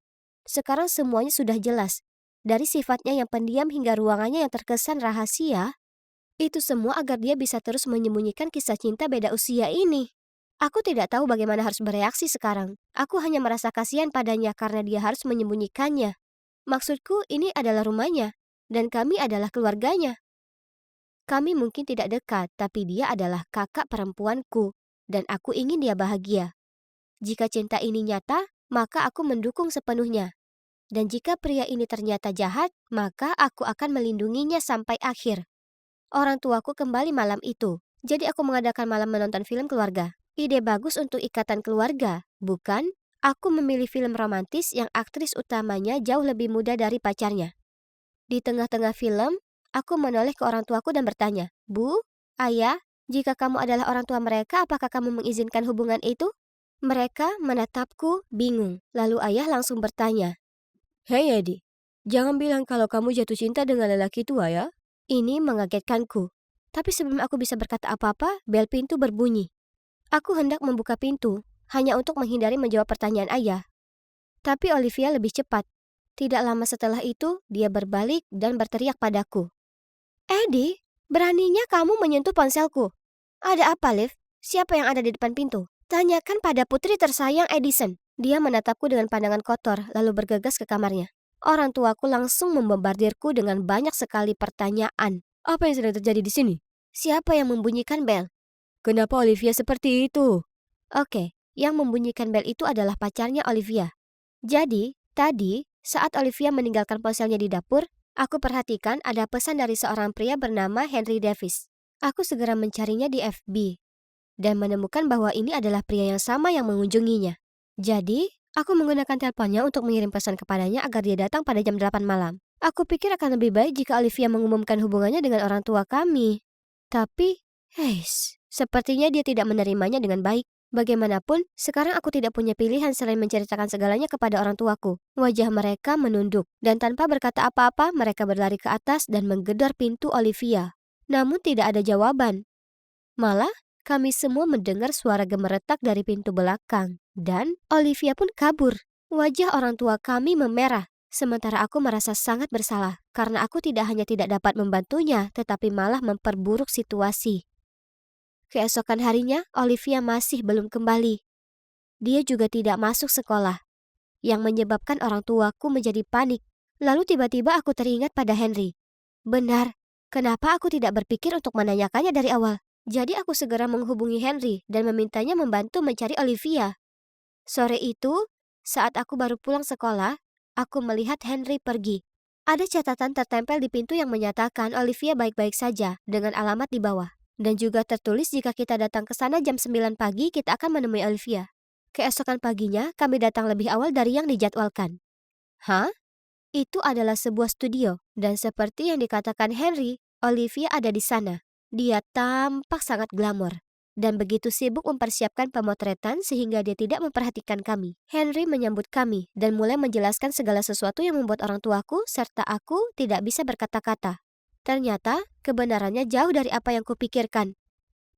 sekarang semuanya sudah jelas. Dari sifatnya yang pendiam hingga ruangannya yang terkesan rahasia, itu semua agar dia bisa terus menyembunyikan kisah cinta beda usia ini. Aku tidak tahu bagaimana harus bereaksi sekarang. Aku hanya merasa kasihan padanya karena dia harus menyembunyikannya. Maksudku, ini adalah rumahnya, dan kami adalah keluarganya. Kami mungkin tidak dekat, tapi dia adalah kakak perempuanku, dan aku ingin dia bahagia. Jika cinta ini nyata, maka aku mendukung sepenuhnya. Dan jika pria ini ternyata jahat, maka aku akan melindunginya sampai akhir. Orang tuaku kembali malam itu, jadi aku mengadakan malam menonton film keluarga. Ide bagus untuk ikatan keluarga, bukan? Aku memilih film romantis yang aktris utamanya jauh lebih muda dari pacarnya. Di tengah-tengah film, aku menoleh ke orang tuaku dan bertanya, "Bu, Ayah, jika kamu adalah orang tua mereka, apakah kamu mengizinkan hubungan itu?" Mereka menatapku bingung, lalu ayah langsung bertanya, Hei Edi, jangan bilang kalau kamu jatuh cinta dengan lelaki tua ya. ini mengagetkanku. Tapi sebelum aku bisa berkata apa-apa, bel pintu berbunyi. Aku hendak membuka pintu, hanya untuk menghindari menjawab pertanyaan ayah. Tapi Olivia lebih cepat. Tidak lama setelah itu, dia berbalik dan berteriak padaku. Eddie, beraninya kamu menyentuh ponselku. Ada apa, Liv? Siapa yang ada di depan pintu? Tanyakan pada putri tersayang Edison. Dia menatapku dengan pandangan kotor, lalu bergegas ke kamarnya. Orang tuaku langsung membombardirku dengan banyak sekali pertanyaan. Apa yang sedang terjadi di sini? Siapa yang membunyikan bel? Kenapa Olivia seperti itu? Oke, yang membunyikan bel itu adalah pacarnya Olivia. Jadi, tadi, saat Olivia meninggalkan ponselnya di dapur, aku perhatikan ada pesan dari seorang pria bernama Henry Davis. Aku segera mencarinya di FB dan menemukan bahwa ini adalah pria yang sama yang mengunjunginya. Jadi, aku menggunakan teleponnya untuk mengirim pesan kepadanya agar dia datang pada jam 8 malam. Aku pikir akan lebih baik jika Olivia mengumumkan hubungannya dengan orang tua kami. Tapi, sepertinya dia tidak menerimanya dengan baik. Bagaimanapun, sekarang aku tidak punya pilihan selain menceritakan segalanya kepada orang tuaku. Wajah mereka menunduk, dan tanpa berkata apa-apa, mereka berlari ke atas dan menggedor pintu Olivia. Namun tidak ada jawaban. Malah, kami semua mendengar suara gemeretak dari pintu belakang. Dan Olivia pun kabur. Wajah orang tua kami memerah. Sementara aku merasa sangat bersalah, karena aku tidak hanya tidak dapat membantunya, tetapi malah memperburuk situasi. Keesokan harinya, Olivia masih belum kembali. Dia juga tidak masuk sekolah, yang menyebabkan orang tuaku menjadi panik. Lalu tiba-tiba aku teringat pada Henry. Benar, kenapa aku tidak berpikir untuk menanyakannya dari awal? Jadi aku segera menghubungi Henry dan memintanya membantu mencari Olivia. Sore itu, saat aku baru pulang sekolah, aku melihat Henry pergi. Ada catatan tertempel di pintu yang menyatakan Olivia baik-baik saja dengan alamat di bawah. Dan juga tertulis jika kita datang ke sana jam 9 pagi, kita akan menemui Olivia. Keesokan paginya, kami datang lebih awal dari yang dijadwalkan. Hah? Itu adalah sebuah studio, dan seperti yang dikatakan Henry, Olivia ada di sana. Dia tampak sangat glamor, dan begitu sibuk mempersiapkan pemotretan sehingga dia tidak memperhatikan kami. Henry menyambut kami, dan mulai menjelaskan segala sesuatu yang membuat orang tuaku serta aku tidak bisa berkata-kata. Ternyata, kebenarannya jauh dari apa yang kupikirkan.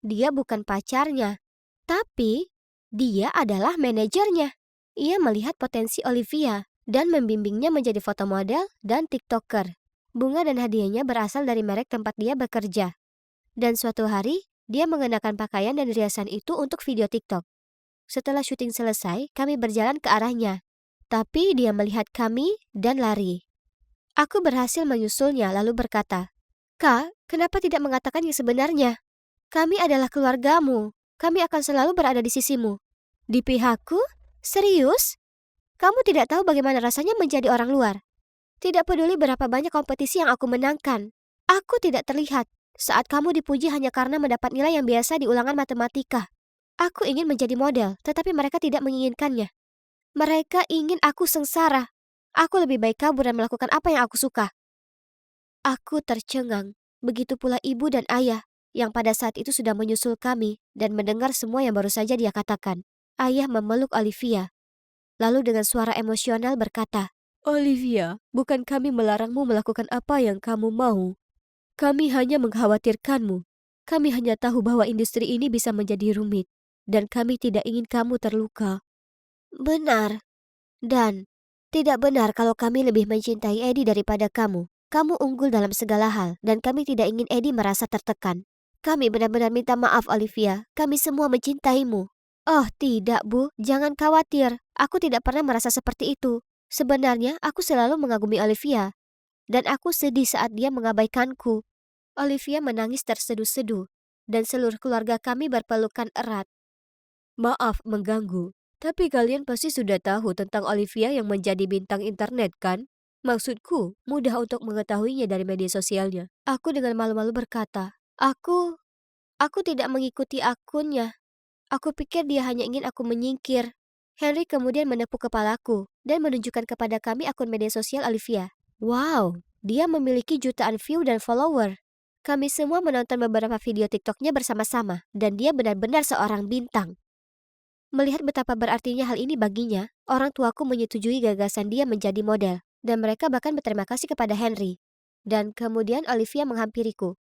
Dia bukan pacarnya, tapi dia adalah manajernya. Ia melihat potensi Olivia dan membimbingnya menjadi foto model dan TikToker. Bunga dan hadiahnya berasal dari merek tempat dia bekerja. Dan suatu hari, dia mengenakan pakaian dan riasan itu untuk video TikTok. Setelah syuting selesai, kami berjalan ke arahnya. Tapi dia melihat kami dan lari. Aku berhasil menyusulnya lalu berkata, Kak, kenapa tidak mengatakan yang sebenarnya? Kami adalah keluargamu. Kami akan selalu berada di sisimu. Di pihakku? Serius? Kamu tidak tahu bagaimana rasanya menjadi orang luar. Tidak peduli berapa banyak kompetisi yang aku menangkan. Aku tidak terlihat saat kamu dipuji hanya karena mendapat nilai yang biasa di ulangan matematika. Aku ingin menjadi model, tetapi mereka tidak menginginkannya. Mereka ingin aku sengsara. Aku lebih baik kabur dan melakukan apa yang aku suka. Aku tercengang, begitu pula ibu dan ayah, yang pada saat itu sudah menyusul kami dan mendengar semua yang baru saja dia katakan. Ayah memeluk Olivia, lalu dengan suara emosional berkata, Olivia, bukan kami melarangmu melakukan apa yang kamu mau. Kami hanya mengkhawatirkanmu. Kami hanya tahu bahwa industri ini bisa menjadi rumit, dan kami tidak ingin kamu terluka. Benar, dan tidak benar kalau kami lebih mencintai Eddie daripada kamu. Kamu unggul dalam segala hal, dan kami tidak ingin Eddie merasa tertekan. Kami benar-benar minta maaf, Olivia. Kami semua mencintaimu. Oh tidak, Bu. Jangan khawatir. Aku tidak pernah merasa seperti itu. Sebenarnya, aku selalu mengagumi Olivia. Dan aku sedih saat dia mengabaikanku. Olivia menangis terseduh-seduh, dan seluruh keluarga kami berpelukan erat. Maaf mengganggu, tapi kalian pasti sudah tahu tentang Olivia yang menjadi bintang internet, kan? Maksudku, mudah untuk mengetahuinya dari media sosialnya. Aku dengan malu-malu berkata, Aku tidak mengikuti akunnya. Aku pikir dia hanya ingin aku menyingkir. Henry kemudian menepuk kepalaku dan menunjukkan kepada kami akun media sosial Olivia. Wow, dia memiliki jutaan view dan follower. Kami semua menonton beberapa video TikToknya bersama-sama dan dia benar-benar seorang bintang. Melihat betapa berartinya hal ini baginya, orang tuaku menyetujui gagasan dia menjadi model dan mereka bahkan berterima kasih kepada Henry. Dan kemudian Olivia menghampiriku.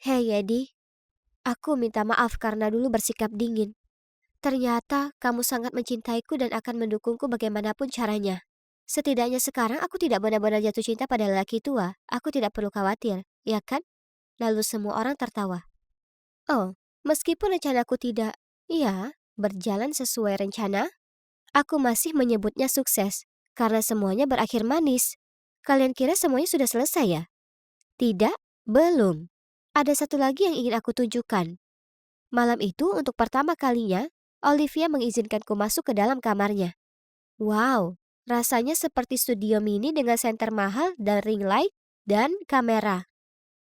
Hei Yedi, aku minta maaf karena dulu bersikap dingin. Ternyata kamu sangat mencintaiku dan akan mendukungku bagaimanapun caranya. Setidaknya sekarang aku tidak benar-benar jatuh cinta pada lelaki tua. Aku tidak perlu khawatir, ya kan? Lalu semua orang tertawa. Oh, meskipun rencanaku tidak, iya, berjalan sesuai rencana, aku masih menyebutnya sukses. Karena semuanya berakhir manis. Kalian kira semuanya sudah selesai ya? Tidak, belum. Ada satu lagi yang ingin aku tunjukkan. Malam itu untuk pertama kalinya, Olivia mengizinkanku masuk ke dalam kamarnya. Wow, rasanya seperti studio mini dengan senter mahal dan ring light dan kamera.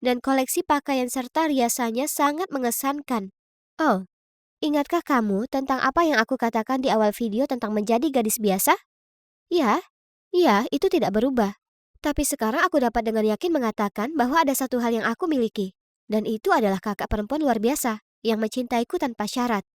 Dan koleksi pakaian serta riasannya sangat mengesankan. Oh, ingatkah kamu tentang apa yang aku katakan di awal video tentang menjadi gadis biasa? Ya, iya, itu tidak berubah. Tapi sekarang aku dapat dengan yakin mengatakan bahwa ada satu hal yang aku miliki. Dan itu adalah kakak perempuan luar biasa yang mencintaiku tanpa syarat.